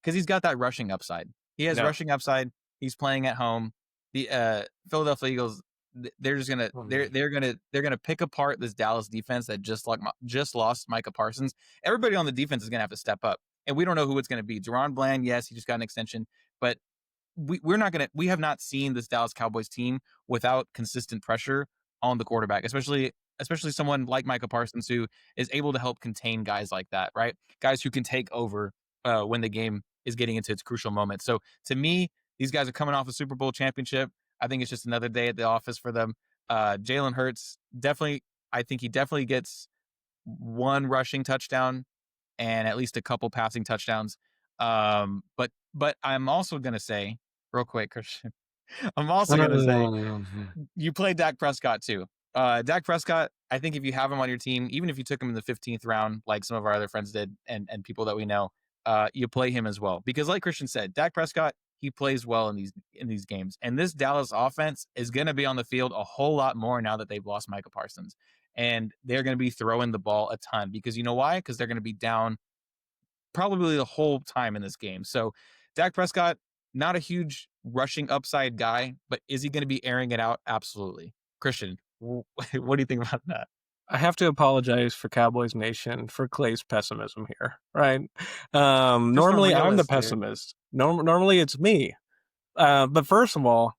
Because he's got that rushing upside. He has no. rushing upside. He's playing at home. The Philadelphia Eagles, they're just gonna they're gonna pick apart this Dallas defense that just lost Micah Parsons. Everybody on the defense is gonna have to step up, and we don't know who it's gonna be. Deron Bland, yes, he just got an extension, but we have not seen this Dallas Cowboys team without consistent pressure on the quarterback, especially someone like Micah Parsons who is able to help contain guys like that, right? Guys who can take over when the game is getting into its crucial moment. So to me, these guys are coming off a Super Bowl championship. I think it's just another day at the office for them. Jalen Hurts definitely, I think he definitely gets one rushing touchdown and at least a couple passing touchdowns. But I'm also gonna say real quick, Christian. I'm also gonna say you play Dak Prescott too. Dak Prescott, I think if you have him on your team, even if you took him in the 15th round, like some of our other friends did, and people that we know, you play him as well. Because like Christian said, Dak Prescott, he plays well in these games. And this Dallas offense is gonna be on the field a whole lot more now that they've lost Micah Parsons. And they're gonna be throwing the ball a ton because you know why? Because they're gonna be down probably the whole time in this game. So Dak Prescott, not a huge rushing upside guy, but is he going to be airing it out? Absolutely. Christian, what do you think about that? I have to apologize for Cowboys Nation for Clay's pessimism here, right? Just a Normally I'm the realist here. pessimist. Normally it's me. But first of all,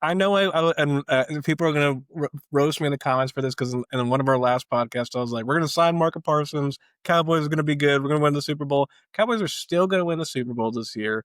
I know and people are going to roast me in the comments for this because in one of our last podcasts, I was like, we're going to sign Marcus Parsons. Cowboys are going to be good. We're going to win the Super Bowl. Cowboys are still going to win the Super Bowl this year.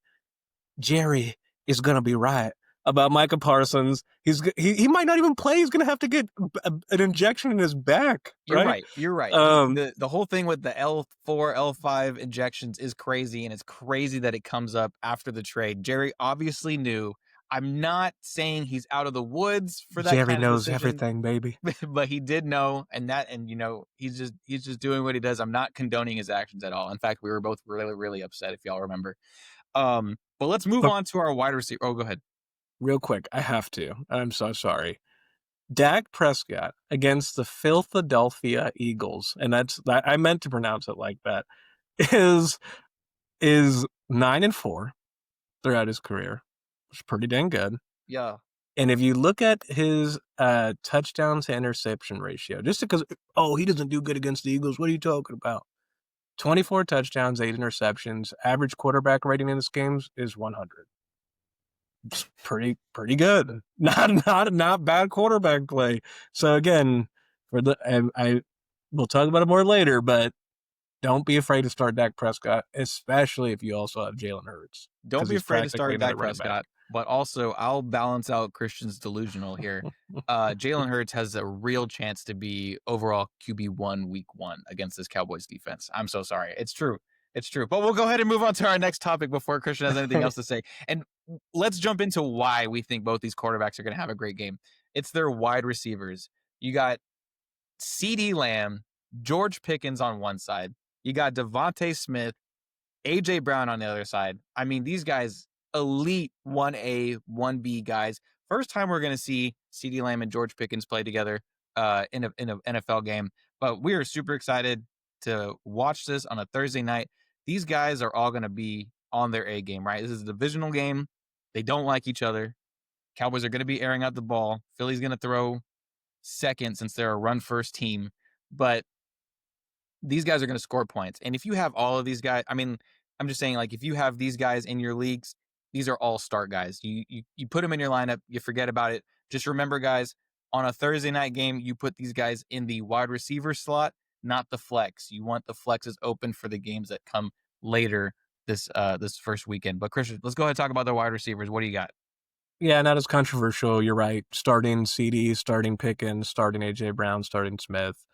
Jerry is going to be right about Micah Parsons. He might not even play. He's going to have to get an injection in his back, You're right? right. You're right. Um, The whole thing with the L4, L5 injections is crazy, and it's crazy that it comes up after the trade. Jerry obviously knew. I'm not saying he's out of the woods for that Jerry kind of knows decision, everything, baby. but he did know, and he's just doing what he does. I'm not condoning his actions at all. In fact, we were both really really upset if y'all remember. But let's move But on to our wide receiver. Oh, go ahead. real quick, I have to. I'm so sorry. Dak Prescott against the Philadelphia Eagles, and I meant to pronounce it like that, is is 9-4 throughout his career, which is pretty dang good. Yeah. And if you look at his touchdown to interception ratio, just because he doesn't do good against the Eagles, what are you talking about? 24 touchdowns, 8 interceptions. Average quarterback rating in this games is 100. It's pretty good. Not bad quarterback play. So again, for the I we'll talk about it more later, but don't be afraid to start Dak Prescott, especially if you also have Jalen Hurts, Don't because be he's afraid to practically start another Dak running back. Prescott, but also I'll balance out Christian's delusional here. Jalen Hurts has a real chance to be overall QB1 week 1 against this Cowboys defense. I'm so sorry. It's true. It's true. But we'll go ahead and move on to our next topic before Christian has anything else to say. And let's jump into why we think both these quarterbacks are going to have a great game. It's their wide receivers. You got CeeDee Lamb, George Pickens on one side. You got Devontae Smith, AJ Brown on the other side. I mean, these guys, elite 1A, 1B guys. First time we're going to see CeeDee Lamb and George Pickens play together in an NFL game. But we are super excited to watch this on a Thursday night. These guys are all going to be on their A game, right? This is a divisional game. They don't like each other. Cowboys are going to be airing out the ball. Philly's going to throw second since they're a run first team. But these guys are going to score points. And if you have all of these guys, I mean, I'm just saying, like, if you have these guys in your leagues, these are all start guys. You put them in your lineup, you forget about it. Just remember, guys, on a Thursday night game, you put these guys in the wide receiver slot, not the flex. You want the flexes open for the games that come later this first weekend. But Christian, let's go ahead and talk about the wide receivers. What do you got? Yeah, not as controversial. You're right. Starting CD, starting Pickens, starting AJ Brown, starting Smith.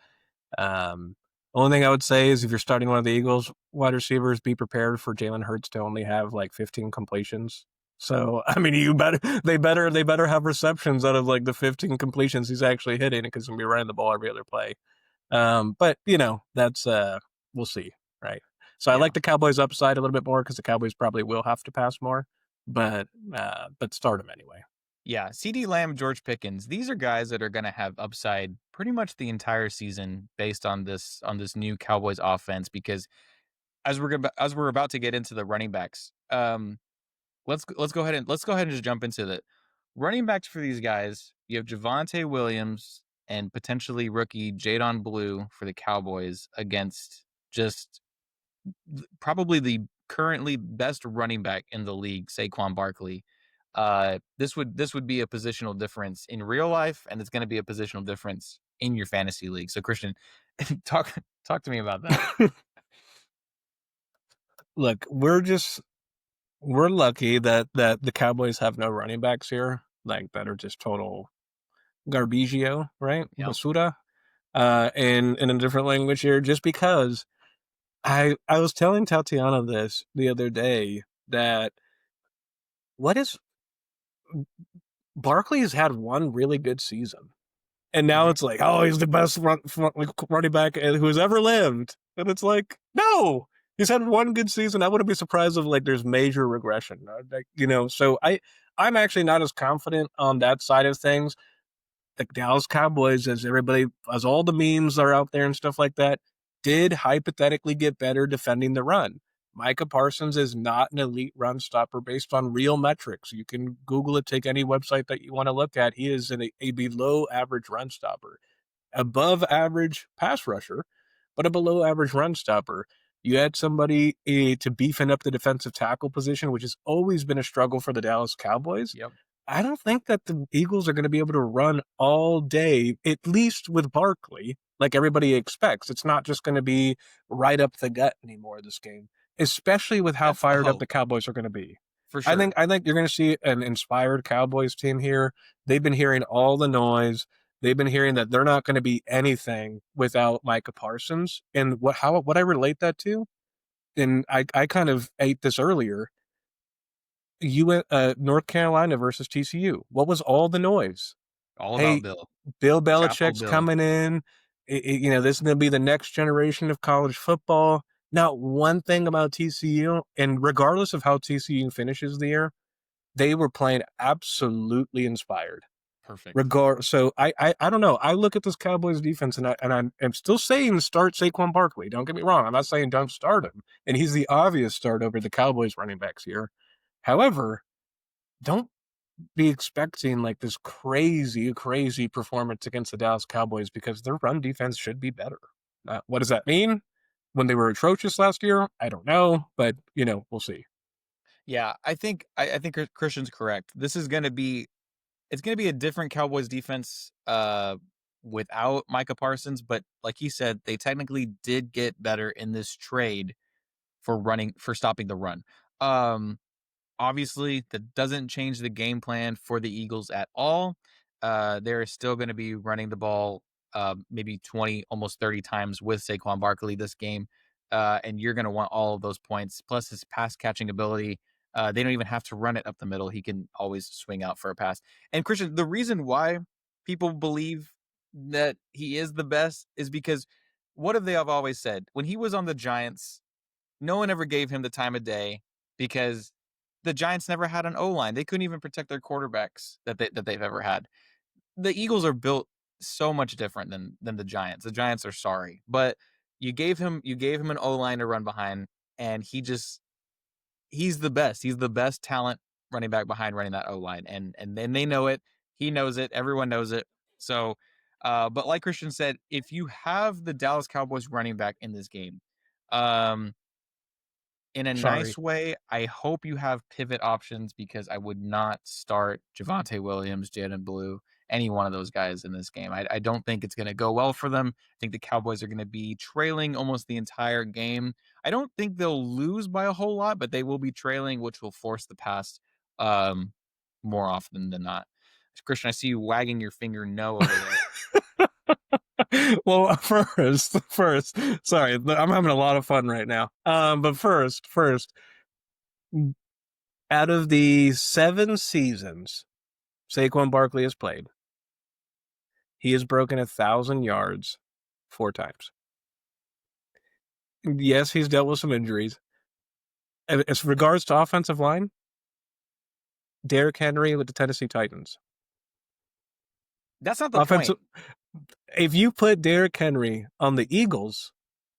Um, Only thing I would say is if you're starting one of the Eagles wide receivers, be prepared for Jalen Hurts to only have like 15 completions. So I mean, they better have receptions out of like the 15 completions he's actually hitting, because he's gonna be running the ball every other play. But that's we'll see, right? So I Yeah. like the Cowboys' upside a little bit more because the Cowboys probably will have to pass more, but start them anyway. Yeah, CeeDee Lamb, George Pickens. These are guys that are going to have upside pretty much the entire season based on this new Cowboys offense. Because as we're about to get into the running backs, let's go ahead and just jump into the running backs for these guys. You have Javonte Williams and potentially rookie Jadon Blue for the Cowboys against just probably the currently best running back in the league, Saquon Barkley. This would be a positional difference in real life, and it's going to be a positional difference in your fantasy league. So, Christian, talk talk to me about that. Look, we're lucky that the Cowboys have no running backs here, like that are just total garbagio, right? Yep. Basura, in a different language here, just because I was telling Tatiana this the other day that what is Barkley has had one really good season. And now Mhm. it's like, oh, he's the best running back who has ever lived. And it's like, no, he's had one good season. I wouldn't be surprised if like there's major regression. So I'm actually not as confident on that side of things. The Dallas Cowboys, as all the memes are out there and stuff like that, did hypothetically get better defending the run. Micah Parsons is not an elite run stopper based on real metrics. You can Google it, take any website that you want to look at. He is a below average run stopper, above average pass rusher, but a below average run stopper. You add somebody to beefing up the defensive tackle position, which has always been a struggle for the Dallas Cowboys. Yep. I don't think that the Eagles are going to be able to run all day, at least with Barkley, like everybody expects. It's not just going to be right up the gut anymore this game, especially with how That's the fired up hope the Cowboys are going to be. for I sure. think I think you're going to see an inspired Cowboys team here. They've been hearing all the noise. They've been hearing that they're not going to be anything without Micah Parsons. And what I relate that to, and I kind of ate this earlier. North Carolina versus TCU. What was all the noise? All about Hey, Bill. Bill Chapel Belichick's Bill. coming in. This is going to be the next generation of college football. Not one thing about TCU, and regardless of how TCU finishes the year, they were playing absolutely inspired. Perfect. So I don't know. I look at this Cowboys defense I'm still saying start Saquon Barkley. Don't get me wrong. I'm not saying don't start him. And he's the obvious start over the Cowboys running backs here. However, don't be expecting like this crazy performance against the Dallas Cowboys because their run defense should be better. What does that mean? When they were atrocious last year, I don't know, but we'll see. Yeah, I think Christian's correct. This is gonna be it's gonna be a different Cowboys defense without Micah Parsons, but like he said, they technically did get better in this trade for stopping the run. Um Obviously, that doesn't change the game plan for the Eagles at all. They're still going to be running the ball maybe 20, almost 30 times with Saquon Barkley this game. And you're going to want all of those points, plus his pass catching ability. They don't even have to run it up the middle. He can always swing out for a pass. And Christian, the reason why people believe that he is the best is because what have they have always said? When he was on the Giants, no one ever gave him the time of day because the Giants never had an O-line. They couldn't even protect their quarterbacks that they've ever had. The Eagles are built so much different than the Giants. The Giants are sorry, but you gave him an O-line to run behind, and he's the best. He's the best talent running back behind running that O-line, and then they know it. He knows it. Everyone knows it. So, but like Christian said, if you have the Dallas Cowboys running back in this game, um, in a Sorry. nice way, I hope you have pivot options because I would not start Javonte Williams, Jaden Blue, any one of those guys in this game. I don't think it's going to go well for them. I think the Cowboys are going to be trailing almost the entire game. I don't think they'll lose by a whole lot, but they will be trailing, which will force the pass um, more often than not. Christian, I see you wagging your finger no over there. Well, first, sorry, I'm having a lot of fun right now. But first, out of the 7 seasons Saquon Barkley has played, he has broken 1,000 yards 4 times. Yes, he's dealt with some injuries. As regards to offensive line, Derrick Henry with the Tennessee Titans. That's not the Offensive, point. if you put Derrick Henry on the Eagles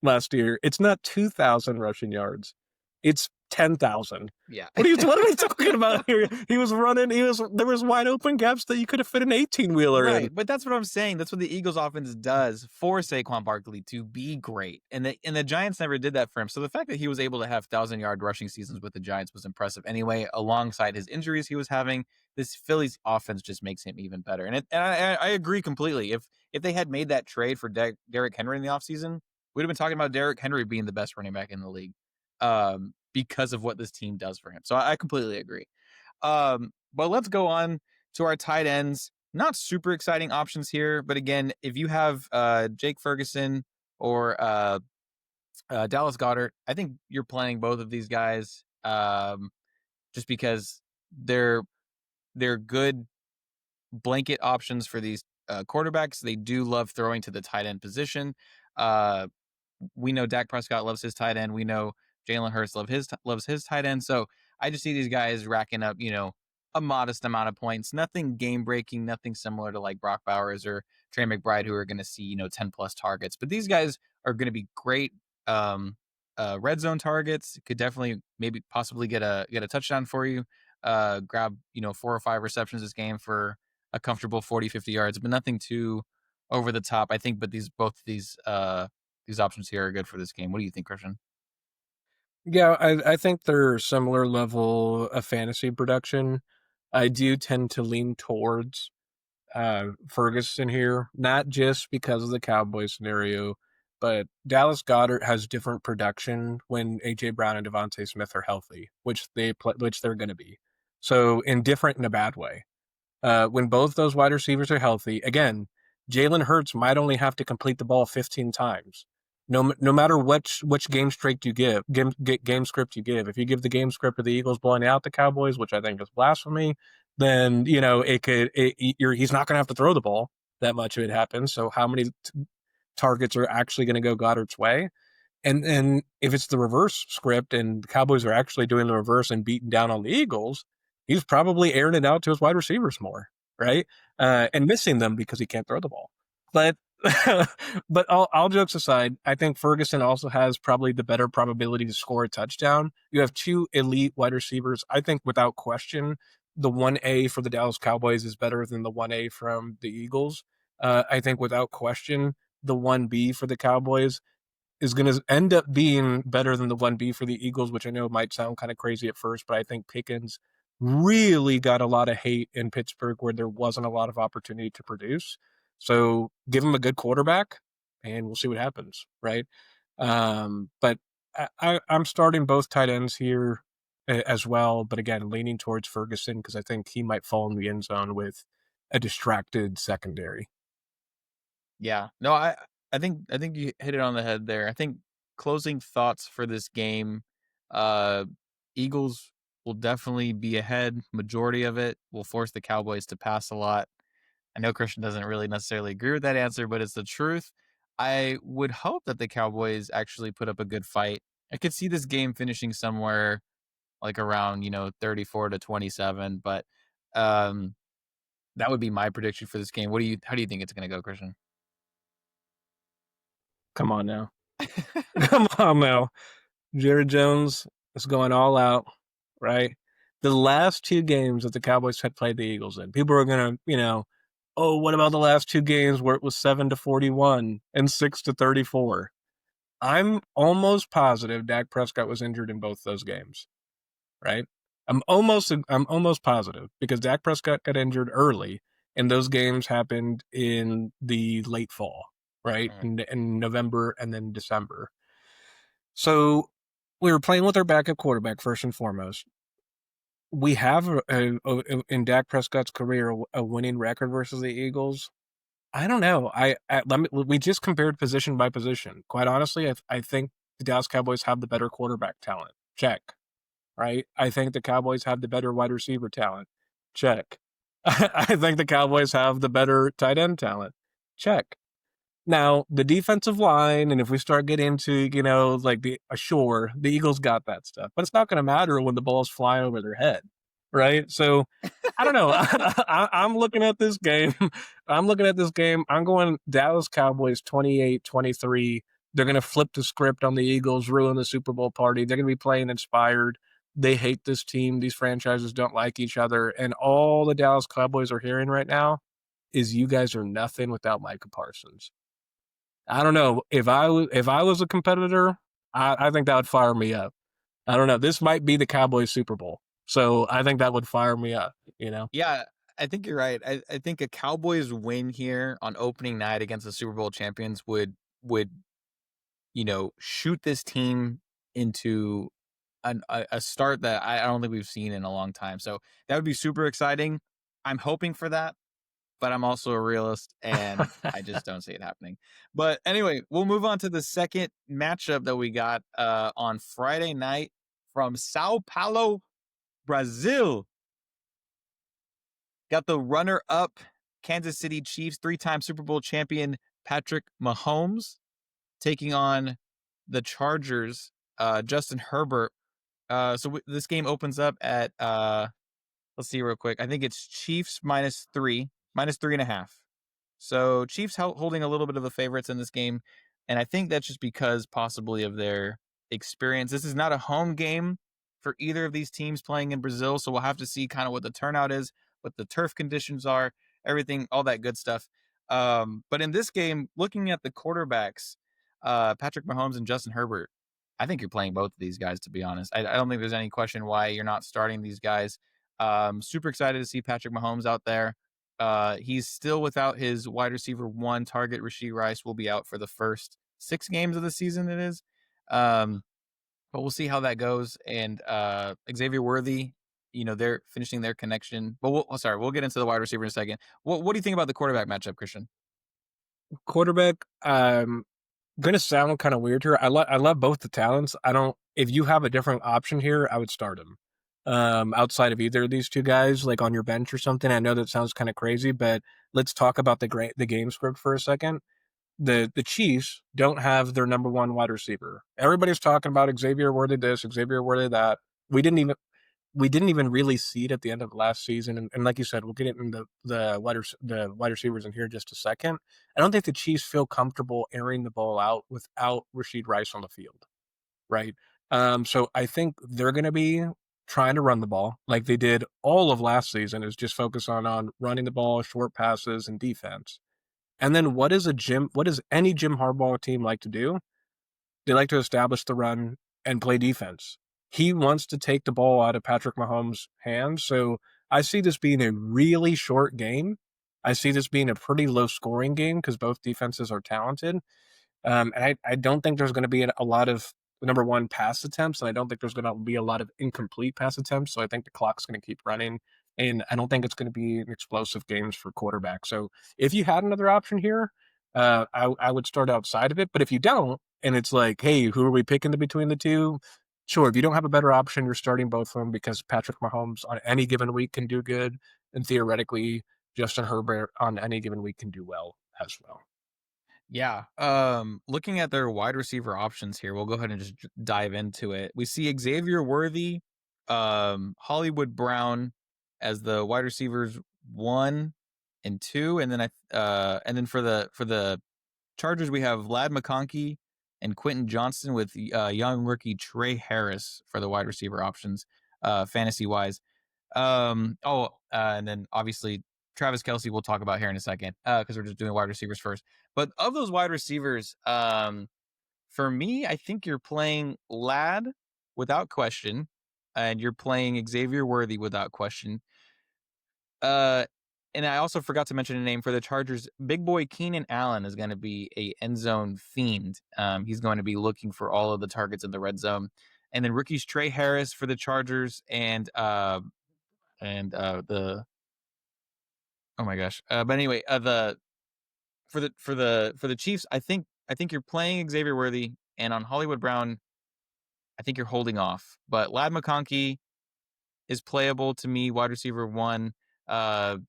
last year, it's not 2,000 rushing yards. It's 10,000. Yeah. What are we talking about here? He was running, there was wide open gaps that you could have fit an 18-wheeler in. Right, but that's what I'm saying. That's what the Eagles offense does for Saquon Barkley to be great. And the Giants never did that for him. So the fact that he was able to have 1,000-yard rushing seasons with the Giants was impressive anyway, alongside his injuries he was having. This Phillies offense just makes him even better. And I agree completely. If they had made that trade for Derrick Henry in the offseason, we'd have been talking about Derrick Henry being the best running back in the league. Because of what this team does for him. So I completely agree. But let's go on to our tight ends. Not super exciting options here, but again, if you have Jake Ferguson or Dallas Goedert, I think you're playing both of these guys just because they're good blanket options for these quarterbacks. They do love throwing to the tight end position. Uh, we know Dak Prescott loves his tight end. We know Jalen Hurts loves his tight end. So I just see these guys racking up, a modest amount of points. Nothing game breaking, nothing similar to like Brock Bowers or Trey McBride, who are going to see 10 plus targets. But these guys are going to be great red zone targets. Could definitely maybe possibly get a touchdown for you. Grab 4 or 5 receptions this game for a comfortable 40, 50 yards, but nothing too over the top. I think, but both these options here are good for this game. What do you think, Christian? Yeah, I think they're similar level of fantasy production. I do tend to lean towards Ferguson here, not just because of the Cowboy scenario, but Dallas Goedert has different production when AJ Brown and Devontae Smith are healthy, which they're going to be. So indifferent in a bad way. When both those wide receivers are healthy, again, Jalen Hurts might only have to complete the ball 15 times. No matter which game script you give. If you give the game script of the Eagles blowing out the Cowboys, which I think is blasphemy, then he's not going to have to throw the ball that much if it happens. So how many targets are actually going to go Goddard's way? And if it's the reverse script and the Cowboys are actually doing the reverse and beating down on the Eagles, he's probably airing it out to his wide receivers more, right? and missing them because he can't throw the ball. But but all jokes aside, I think Ferguson also has probably the better probability to score a touchdown. You have two elite wide receivers. I think without question, the 1A for the Dallas Cowboys is better than the 1A from the Eagles. I think without question, the 1B for the Cowboys is going to end up being better than the 1B for the Eagles, which I know might sound kind of crazy at first, but I think Pickens really got a lot of hate in Pittsburgh where there wasn't a lot of opportunity to produce. So give him a good quarterback and we'll see what happens, right? But I'm starting both tight ends here as well, but again, leaning towards Ferguson because I think he might fall in the end zone with a distracted secondary. Yeah. No, I think you hit it on the head there. I think closing thoughts for this game, uh Eagles will definitely be ahead majority of it. Will force the Cowboys to pass a lot. I know Christian doesn't really necessarily agree with that answer, but it's the truth. I would hope that the Cowboys actually put up a good fight. I could see this game finishing somewhere like around, 34 to 27, but um that would be my prediction for this game. How do you think it's going to go, Christian? Come on now. Come on now. Jared Jones is going all out, right? The last two games that the Cowboys had played the Eagles in, people are gonna, oh, what about the last two games where it was 7-41 and 6-34? I'm almost positive Dak Prescott was injured in both those games, right? I'm almost positive because Dak Prescott got injured early, and those games happened in the late fall, right? Mm. In November and then December. So we were playing with our backup quarterback first and foremost. We have in Dak Prescott's career a winning record versus the Eagles. I don't know. We just compared position by position. Quite honestly, I think the Dallas Cowboys have the better quarterback talent. Check. Right. I think the Cowboys have the better wide receiver talent. Check. I think the Cowboys have the better tight end talent. Check. Now, the defensive line, and if we start getting into, like sure, the Eagles got that stuff, but it's not going to matter when the ball's flying over their head, right? So I don't know. I'm looking at this game. I'm looking at this game. I'm going Dallas Cowboys 28-23. They're going to flip the script on the Eagles, ruin the Super Bowl party. They're going to be playing inspired. They hate this team. These franchises don't like each other. And all the Dallas Cowboys are hearing right now is you guys are nothing without Micah Parsons. I don't know if I was a competitor, I think that would fire me up. I don't know. This might be the Cowboys Super Bowl, so I think that would fire me up. Yeah, I think you're right. I think a Cowboys win here on opening night against the Super Bowl champions would shoot this team into a start that I don't think we've seen in a long time. So that would be super exciting. I'm hoping for that, but I'm also a realist and I just don't see it happening. But anyway, we'll move on to the second matchup that we got on Friday night from Sao Paulo, Brazil. Got the runner up Kansas City Chiefs, three-time Super Bowl champion Patrick Mahomes taking on the Chargers, Justin Herbert. This game opens up at let's see real quick. I think it's Chiefs minus 3.5. So Chiefs holding a little bit of the favorites in this game, and I think that's just because possibly of their experience. This is not a home game for either of these teams playing in Brazil, so we'll have to see kind of what the turnout is, what the turf conditions are, everything, all that good stuff. But in this game, looking at the quarterbacks, Patrick Mahomes and Justin Herbert, I think you're playing both of these guys. To be honest, I don't think there's any question why you're not starting these guys. Super excited to see Patrick Mahomes out there. He's still without his wide receiver one target. Rashee Rice will be out for the first 6 games of the season. It is, but we'll see how that goes. And Xavier Worthy, they're finishing their connection. But we'll get into the wide receiver in a second. What do you think about the quarterback matchup, Christian? Quarterback, gonna sound kind of weird here. I love both the talents. I don't. If you have a different option here, I would start him. Outside of either of these two guys, like on your bench or something. I know that sounds kind of crazy, but let's talk about the game script for a second. The Chiefs don't have their number one wide receiver. Everybody's talking about Xavier Worthy this, Xavier Worthy that. We didn't even we didn't even really see it at the end of last season. And like you said, we'll get into the wide receivers in here in just a second. I don't think the Chiefs feel comfortable airing the ball out without Rashid Rice on the field, right? So I think they're going to be trying to run the ball like they did all of last season, is just focus on running the ball, short passes, and defense. And then what does any Jim Harbaugh team like to do? They like to establish the run and play defense. He wants to take the ball out of Patrick Mahomes' hands. So I see this being a really short game. I see this being a pretty low scoring game because both defenses are talented. And I don't think there's going to be a lot of number one pass attempts, and I don't think there's going to be a lot of incomplete pass attempts. So I think the clock's going to keep running, and I don't think it's going to be an explosive games for quarterback. So if you had another option here, I would start outside of it. But if you don't, and it's like, hey, who are we picking between the two? Sure, if you don't have a better option, you're starting both of them because Patrick Mahomes on any given week can do good, and theoretically, Justin Herbert on any given week can do well as well. Yeah. Looking at their wide receiver options here, we'll go ahead and just dive into it. We see Xavier Worthy, Hollywood Brown as the wide receivers 1 and 2, and then for the Chargers we have Lad McConkey and Quentin Johnston with young rookie Trey Harris for the wide receiver options, fantasy wise. And then obviously Travis Kelsey we'll talk about here in a second because we're just doing wide receivers first. But of those wide receivers, for me, I think you're playing Lad without question, and you're playing Xavier Worthy without question. Uh, and I also forgot to mention a name for the Chargers. Big boy Keenan Allen is going to be a end zone fiend. He's going to be looking for all of the targets in the red zone. And then rookies Trey Harris for the Chargers and the oh my gosh. But anyway, the for the Chiefs, I think you're playing Xavier Worthy, and on Hollywood Brown, I think you're holding off. But Lad McConkey is playable to me, wide receiver 1.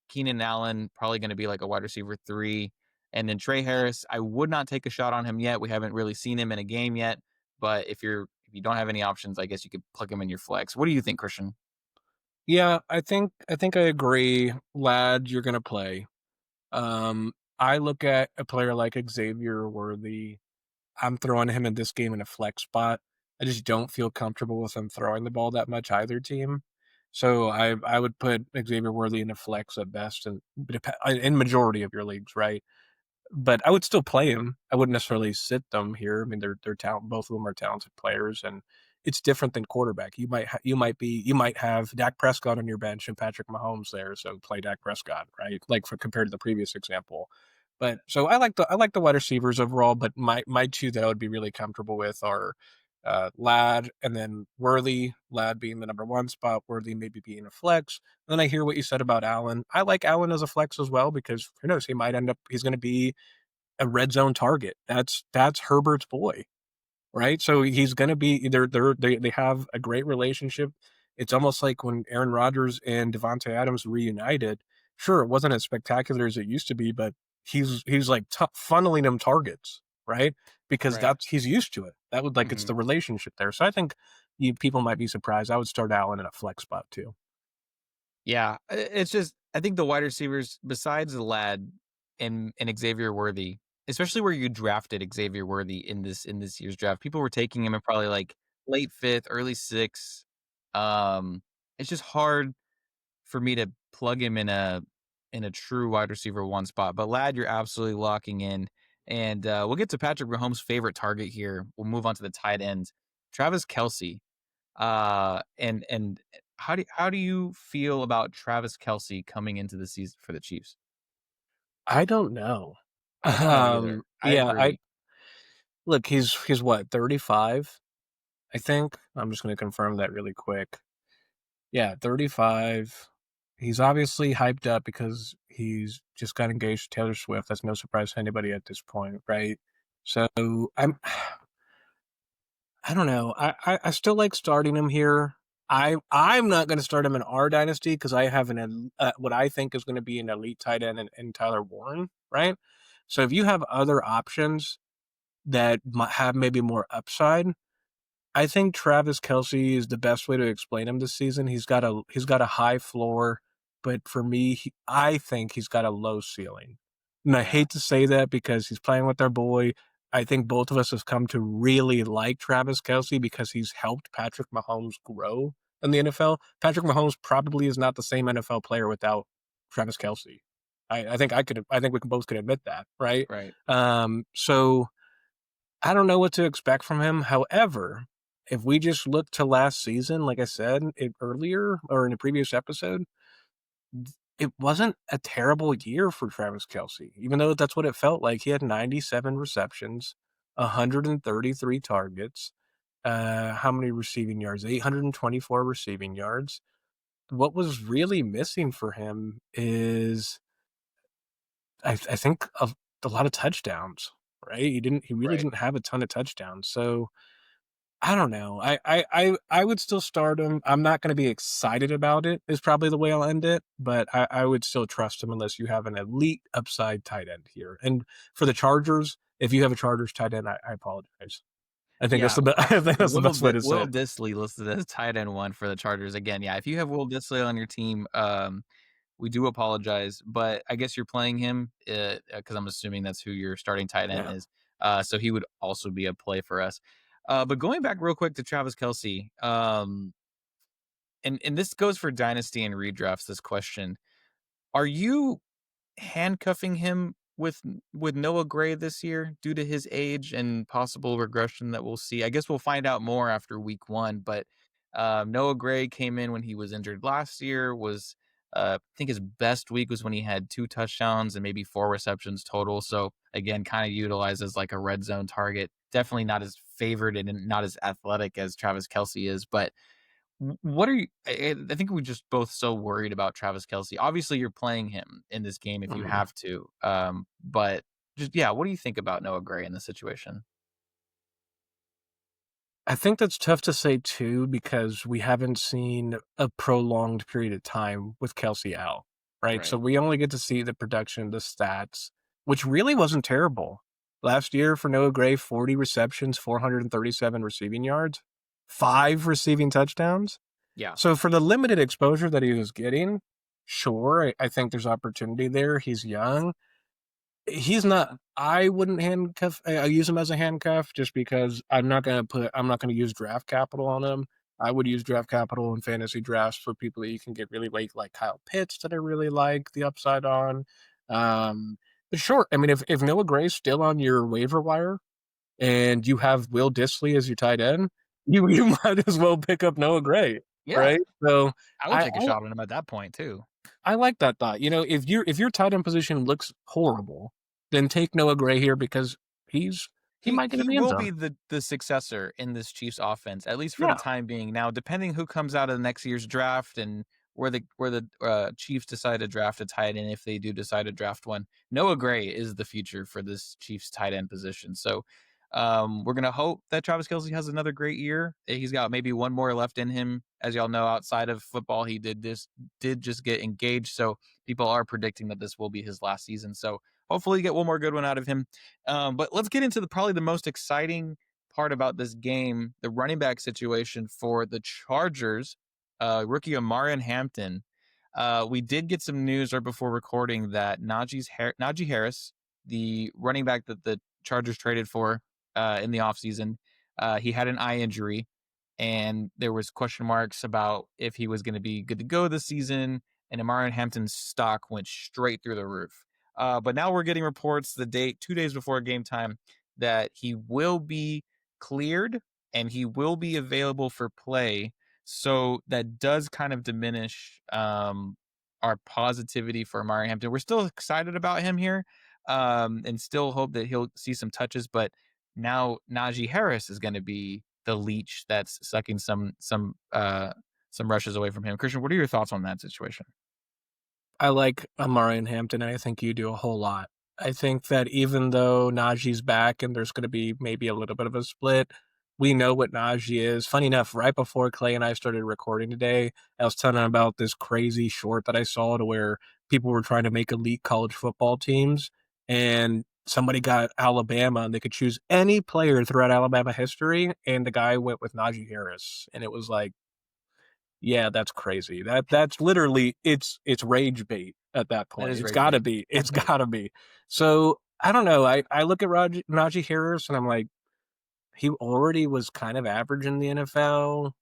Keenan Allen probably going to be like a wide receiver 3, and then Trey Harris. I would not take a shot on him yet. We haven't really seen him in a game yet. But if you don't have any options, I guess you could plug him in your flex. What do you think, Christian? Yeah, I think I agree. Lad, you're gonna play. I look at a player like Xavier Worthy. I'm throwing him in this game in a flex spot. I just don't feel comfortable with him throwing the ball that much either team. So I would put Xavier Worthy in a flex at best, and in majority of your leagues, right? But I would still play him. I wouldn't necessarily sit them here. I mean, they're talent. Both of them are talented players, and it's different than quarterback. You might have Dak Prescott on your bench and Patrick Mahomes there, so play Dak Prescott, right? Like for compared to the previous example. But so I like the wide receivers overall. But my two that I would be really comfortable with are Lad and then Worthy. Lad being the number one spot, Worthy maybe being a flex. And then I hear what you said about Allen. I like Allen as a flex as well because who knows, he's going to be a red zone target. That's Herbert's boy, right? So he's going to be they have a great relationship. It's almost like when Aaron Rodgers and Devontae Adams reunited. Sure, it wasn't as spectacular as it used to be, but he's like funneling them targets, right? Because Right. that's he's used to it. That would like it's Mhm. the relationship there. So I think people might be surprised. I would start Allen in a flex spot too. Yeah, it's just I think the wide receivers besides the Lad and Xavier Worthy, especially where you drafted Xavier Worthy in this year's draft, people were taking him in probably like late 5th, early 6th. It's just hard for me to plug him in a true wide receiver 1 spot. But Lad, you're absolutely locking in. And we'll get to Patrick Mahomes' favorite target here. We'll move on to the tight ends. Travis Kelsey. And how do you feel about Travis Kelsey coming into the season for the Chiefs? I don't know. I don't know either. I Yeah, I agree. look. He's what 35. I think I'm just going to confirm that really quick. Yeah, 35. He's obviously hyped up because he's just got engaged to Taylor Swift. That's no surprise to anybody at this point, right? So I don't know. I still like starting him here. I'm not going to start him in our dynasty because I have what I think is going to be an elite tight end in Tyler Warren, right? So if you have other options that might have maybe more upside, I think Travis Kelce is the best way to explain him this season. He's got a high floor, but for me, I think he's got a low ceiling. And I Yeah, hate to say that because he's playing with our boy. I think both of us have come to really like Travis Kelce because he's helped Patrick Mahomes grow in the NFL. Patrick Mahomes probably is not the same NFL player without Travis Kelce. I think we can both can admit that, right? right. So I don't know what to expect from him. However, if we just look to last season, like I said earlier or in a previous episode, it wasn't a terrible year for Travis Kelce, even though that's what it felt like. He had 97 receptions, 133 targets. How many receiving yards? 824 receiving yards. What was really missing for him is, I think, a lot of touchdowns. Right? He really Right. didn't have a ton of touchdowns. So I don't know. I would still start him. I'm not gonna be excited about it, is probably the way I'll end it, but I would still trust him unless you have an elite upside tight end here. And for the Chargers, if you have a Chargers tight end, I apologize. I think that's Yeah, the I think that's the best way to say Will it. Dissly listed as tight end 1 for the Chargers again. Yeah, if you have Will Dissly on your team, we do apologize, but I guess you're playing him, because 'cause I'm assuming that's who your starting tight end Yeah. is. So he would also be a play for us. But going back real quick to Travis Kelce, and this goes for dynasty and redrafts, this question. Are you handcuffing him with Noah Gray this year due to his age and possible regression that we'll see? I guess we'll find out more after week 1, but, Noah Gray came in when he was injured last year, I think his best week was when he had 2 touchdowns and maybe 4 receptions total, so, again, kinda utilized as, like, a red zone target. Definitely not as favored and not as athletic as Travis Kelce is, but what are you I think we just both so worried about Travis Kelce. Obviously, you're playing him in this game if you Mhm. have to, but just yeah, what do you think about Noah Gray in this situation? I think that's tough to say too because we haven't seen a prolonged period of time with Kelsey out, right? So Right. we only get to see the production, the stats, which really wasn't terrible. Last year for Noah Gray, 40 receptions, 437 receiving yards, 5 receiving touchdowns. Yeah. So for the limited exposure that he was getting, sure, I think there's opportunity there. He's young. He's not I wouldn't handcuff I use him as a handcuff just because I'm not gonna use draft capital on him. I would use draft capital in fantasy drafts for people that you can get really late, like Kyle Pitts that I really like the upside on. But sure, I mean, if Noah Gray's still on your waiver wire and you have Will Dissly as your tight end, you might as well pick up Noah Gray, Yeah, right? So I would I take a shot on him at that point too. I like that thought. You know, if your tight end position looks horrible, then take Noah Gray here because he might get in He the end will zone. be the successor in this Chiefs offense, at least for the Yeah, time being. Now, depending who comes out of next year's draft and where the Chiefs decide to draft a tight end, if they do decide to draft one, Noah Gray is the future for this Chiefs tight end position. So, we're gonna hope that Travis Kelce has another great year. He's got maybe one more left in him. As y'all know, outside of football, he did just get engaged. So people are predicting that this will be his last season. So hopefully, get one more good one out of him. But let's get into probably the most exciting part about this game, the running back situation for the Chargers. Rookie Amarian Hampton. We did get some news right before recording that Najee Harris, the running back that the Chargers traded for in the offseason, he had an eye injury, and there was question marks about if he was going to be good to go this season. And Amarian Hampton's stock went straight through the roof. But now we're getting reports the date 2 days before game time that he will be cleared and he will be available for play. So that does kind of diminish our positivity for Amari Hampton. We're still excited about him here, and still hope that he'll see some touches. But now Najee Harris is going to be the leech that's sucking some rushes away from him. Christian, what are your thoughts on that situation? I like Amari and Hampton, and I think you do a whole lot. I think that even though Najee's back and there's going to be maybe a little bit of a split, we know what Najee is. Funny enough, right before Clay and I started recording today, I was telling him about this crazy short that I saw to where people were trying to make elite college football teams. And somebody got Alabama and they could choose any player throughout Alabama history, and the guy went with Najee Harris, and it was like, yeah, that's crazy. That's literally it's rage bait at that That point. is It's rage gotta bait. be. It's gotta be. So I don't know. I look at Najee Harris and I'm like, he already was kind of average in the NFL.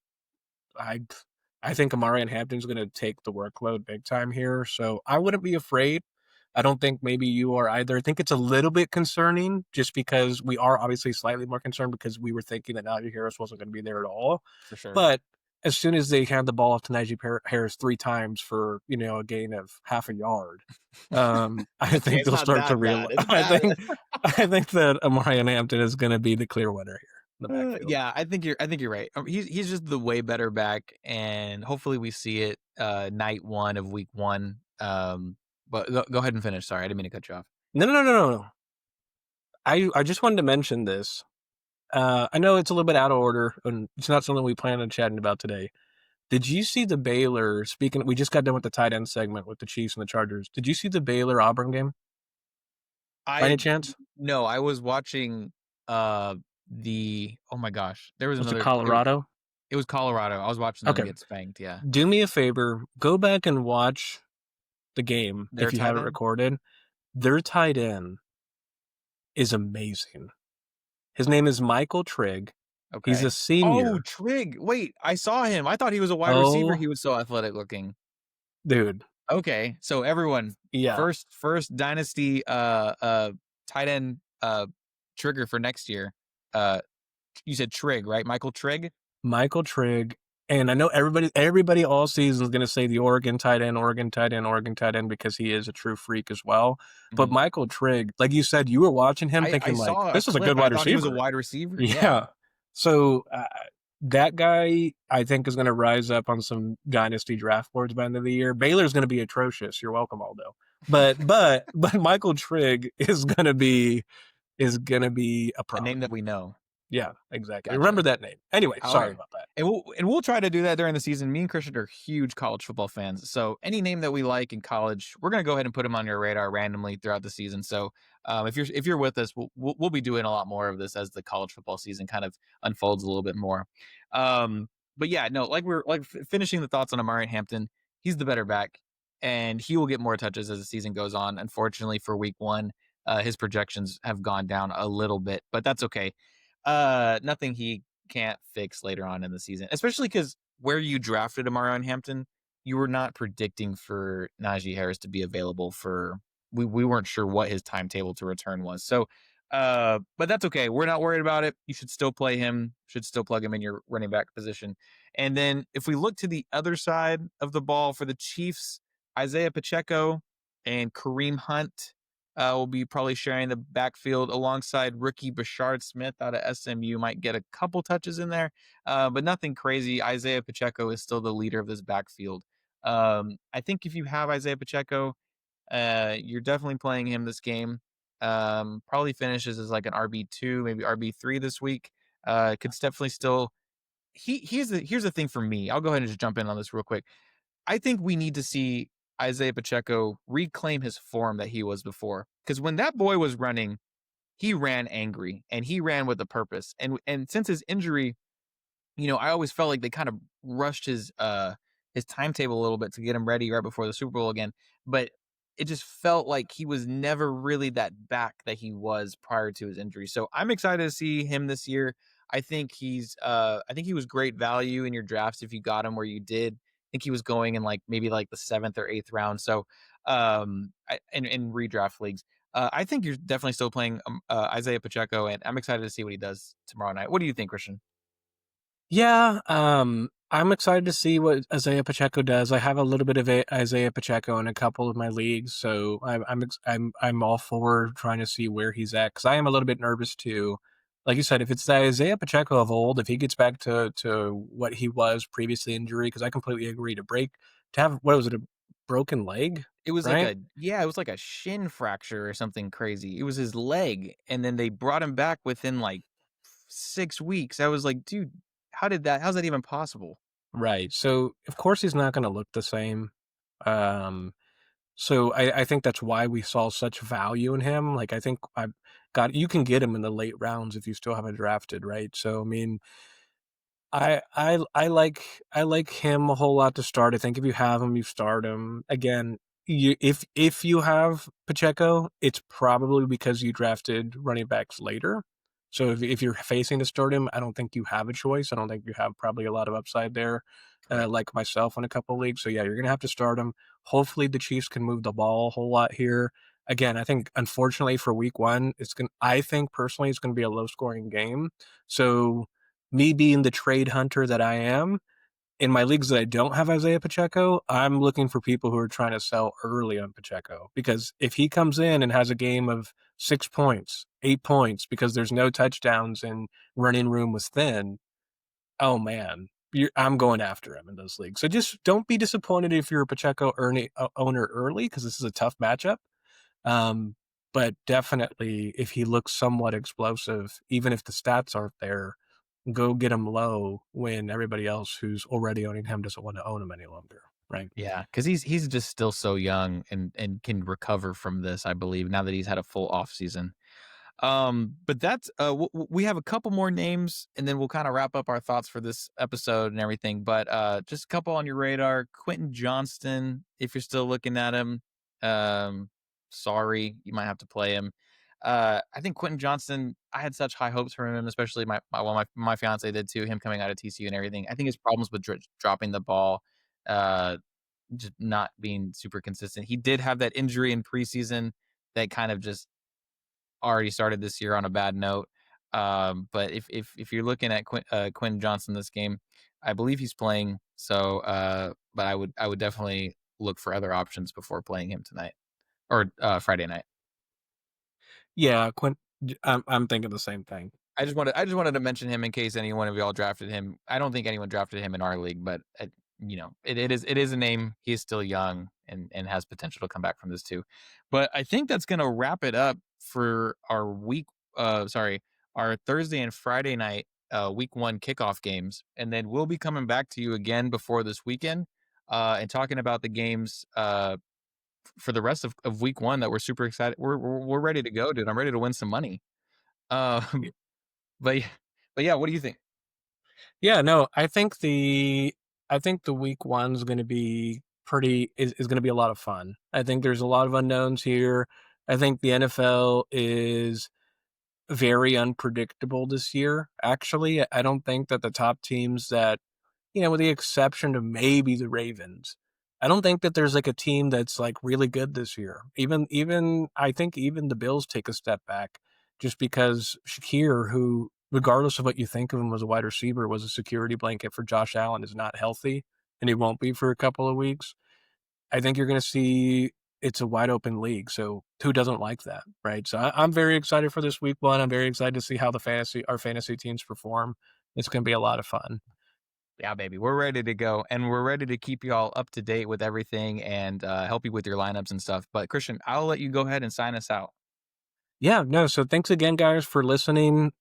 I I think Amarian Hampton's gonna take the workload big time here. So I wouldn't be afraid. I don't think maybe you are either. I think it's a little bit concerning just because we are obviously slightly more concerned because we were thinking that Najee Harris wasn't going to be there at all. For sure. But as soon as they hand the ball off to Harris 3 times for a gain of half a yard, I Okay, think it's they'll not start to that realize. bad. It's bad. I think that Amarian Hampton is going to be the clear winner here in the backfield. Yeah, I think you're right. He's just the way better back, and hopefully we see it night one of week one. But go ahead and finish. Sorry, I didn't mean to cut you off. No, no, no, no, no, no. I just wanted to mention this. I know it's a little bit out of order, and it's not something we plan on chatting about today. Did you see the Baylor? Speaking, we just got done with the tight end segment with the Chiefs and the Chargers. Did you see the Baylor Auburn game by any I chance? No, I was watching the oh my gosh, there was Was it another Colorado? it was Colorado. I was watching them Okay. get spanked. Yeah, Do me a favor, go back and watch the game they're if you tight have it end. recorded. Their tight end is amazing. His name is Michael Trigg. He's a Okay. Oh, senior. Trig. Wait, I saw him. I thought he was a wide receiver. Oh, He was so athletic looking. dude. Okay, so everyone, Yeah. first dynasty tight end trigger for next year. Uh, you said Trig, right? Michael Trigg. Michael Trigg. And I know everybody all season is going to say the Oregon tight end, Oregon tight end, Oregon tight end because he is a true freak as well. But Mhm. Michael Trigg, like you said, you were watching him I thinking like, saw a this is a clip good and I wide thought he was a receiver. wide receiver. Yeah. Yeah. So that guy, I think, is going to rise up on some dynasty draft boards by the end of the year. Baylor's going to be atrocious. You're welcome, Aldo. But Michael Trigg is gonna be a A name problem. that we know. Yeah, exactly. Remember Gotcha. that name. Anyway, All sorry right. about that. And we'll try to do that during the season. Me and Christian are huge college football fans. So any name that we like in college, we're gonna go ahead and put them on your radar randomly throughout the season. So if you're with us, we'll be doing a lot more of this as the college football season kind of unfolds a little bit more. But yeah, no, like we're like finishing the thoughts on Amari Hampton. He's the better back, and he will get more touches as the season goes on. Unfortunately for week one, his projections have gone down a little bit, but that's okay. Nothing he can't fix later on in the season, especially because where you drafted Amarion Hampton, you were not predicting for Najee Harris to be available for. We weren't sure what his timetable to return was. So, but that's okay. We're not worried about it. You should still play him. Should still plug him in your running back position. And then if we look to the other side of the ball for the Chiefs, Isaiah Pacheco and Kareem Hunt will be probably sharing the backfield alongside rookie Bashard Smith out of SMU. Might get a couple touches in there, but nothing crazy. Isaiah Pacheco is still the leader of this backfield. I think if you have Isaiah Pacheco, you're definitely playing him this game. Probably finishes as like an RB2, maybe RB3 this week. Could definitely still. Here's the thing for me. I'll go ahead and just jump in on this real quick. I think we need to see Isaiah Pacheco reclaim his form that he was before. Because when that boy was running, he ran angry and he ran with a purpose. And since his injury, I always felt like they kind of rushed his timetable a little bit to get him ready right before the Super Bowl again. But it just felt like he was never really that back that he was prior to his injury. So I'm excited to see him this year. I think he was great value in your drafts if you got him where you did. I think he was going in like maybe like the 7th or 8th round. So in redraft leagues. I think you're definitely still playing Isaiah Pacheco, and I'm excited to see what he does tomorrow night. What do you think, Christian? Yeah, I'm excited to see what Isaiah Pacheco does. I have a little bit of Isaiah Pacheco in a couple of my leagues, so I'm all for trying to see where he's at because I am a little bit nervous too. Like you said, if it's the Isaiah Pacheco of old, if he gets back to what he was previously injury, because I completely agree to have what was it, a broken leg, It was like right? a shin fracture or something crazy. It was his leg, and then they brought him back within like 6 weeks. I was like, "Dude, how's that even possible?" Right. So of course he's not going to look the same. Um, So I think that's why we saw such value in him. Like I think I got you can get him in the late rounds if you still haven't drafted, right? So I mean, I like him a whole lot to start. I think if you have him, you start him. Again, if you have Pacheco, it's probably because you drafted running backs later. So if you're facing to start him, I don't think you have a choice. I don't think you have probably a lot of upside there, Correct. like myself in a couple leagues. So yeah, you're gonna have to start him. Hopefully the Chiefs can move the ball a whole lot here. Again, I think unfortunately for week one, I think personally it's gonna be a low scoring game. So me being the trade hunter that I am, in my leagues that I don't have Isaiah Pacheco, I'm looking for people who are trying to sell early on Pacheco because if he comes in and has a game of 6 points, 8 points, because there's no touchdowns and running room was thin, oh man, I'm going after him in those leagues. So just don't be disappointed if you're a Pacheco owner early because this is a tough matchup. Um, but definitely, if he looks somewhat explosive, even if the stats aren't there, go get him low when everybody else who's already owning him doesn't want to own him any longer, right? Yeah, because he's just still so young and can recover from this, I believe, now that he's had a full off season. But that's we have a couple more names, and then we'll kind of wrap up our thoughts for this episode and everything. But just a couple on your radar. Quentin Johnston, if you're still looking at him, um, sorry, you might have to play him. I think Quentin Johnston, I had such high hopes for him, especially my fiance did too. Him coming out of TCU and everything. I think his problems with dropping the ball, uh, just not being super consistent. He did have that injury in preseason that kind of just already started this year on a bad note. But if you're looking at Quinn Johnson this game, I believe he's playing. So, but I would definitely look for other options before playing him tonight or Friday night. Yeah, I'm thinking the same thing. I just wanted to mention him in case any one of y'all drafted him. I don't think anyone drafted him in our league, but it is a name. He is still young and has potential to come back from this too. But I think that's gonna wrap it up for our our Thursday and Friday night week one kickoff games, and then we'll be coming back to you again before this weekend and talking about the games for the rest of week one that we're super excited. We're ready to go, dude. I'm ready to win some money. Um, but but yeah, what do you think? Yeah, no, I think the week one's going to be is going to be a lot of fun. I think there's a lot of unknowns here. I think the NFL is very unpredictable this year. Actually, I don't think that the top teams that with the exception of maybe the Ravens. I don't think that there's like a team that's like really good this year. Even I think even the Bills take a step back just because Shakir, who regardless of what you think of him as a wide receiver, was a security blanket for Josh Allen, is not healthy and he won't be for a couple of weeks. I think you're going to see it's a wide open league. So who doesn't like that, right? So I'm very excited for this week one. I'm very excited to see how our fantasy teams perform. It's going to be a lot of fun. Yeah, baby, we're ready to go, and we're ready to keep you all up to date with everything and help you with your lineups and stuff. But Christian, I'll let you go ahead and sign us out. Yeah, no. So thanks again, guys, for listening.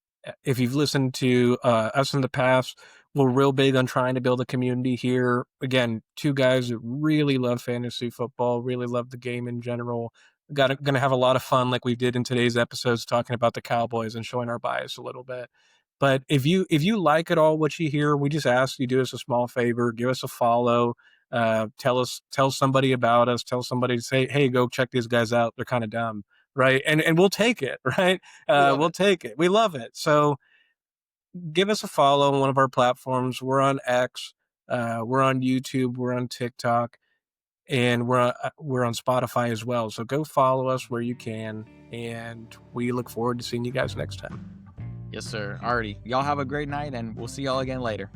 If you've listened to us in the past, we're real big on trying to build a community here. Again, two guys that really love fantasy football, really love the game in general. Going to have a lot of fun, like we did in today's episodes, talking about the Cowboys and showing our bias a little bit. But if you like it all what you hear, we just ask you do us a small favor, give us a follow. Tell somebody about us. Tell somebody to say, hey, go check these guys out. They're kind of dumb, right? And we'll take it, right? We love We'll it. take it. We love it. So give us a follow on one of our platforms. We're on X, we're on YouTube, we're on TikTok, and we're on Spotify as well. So go follow us where you can, and we look forward to seeing you guys next time. Yes, sir. Alrighty, y'all have a great night, and we'll see y'all again later.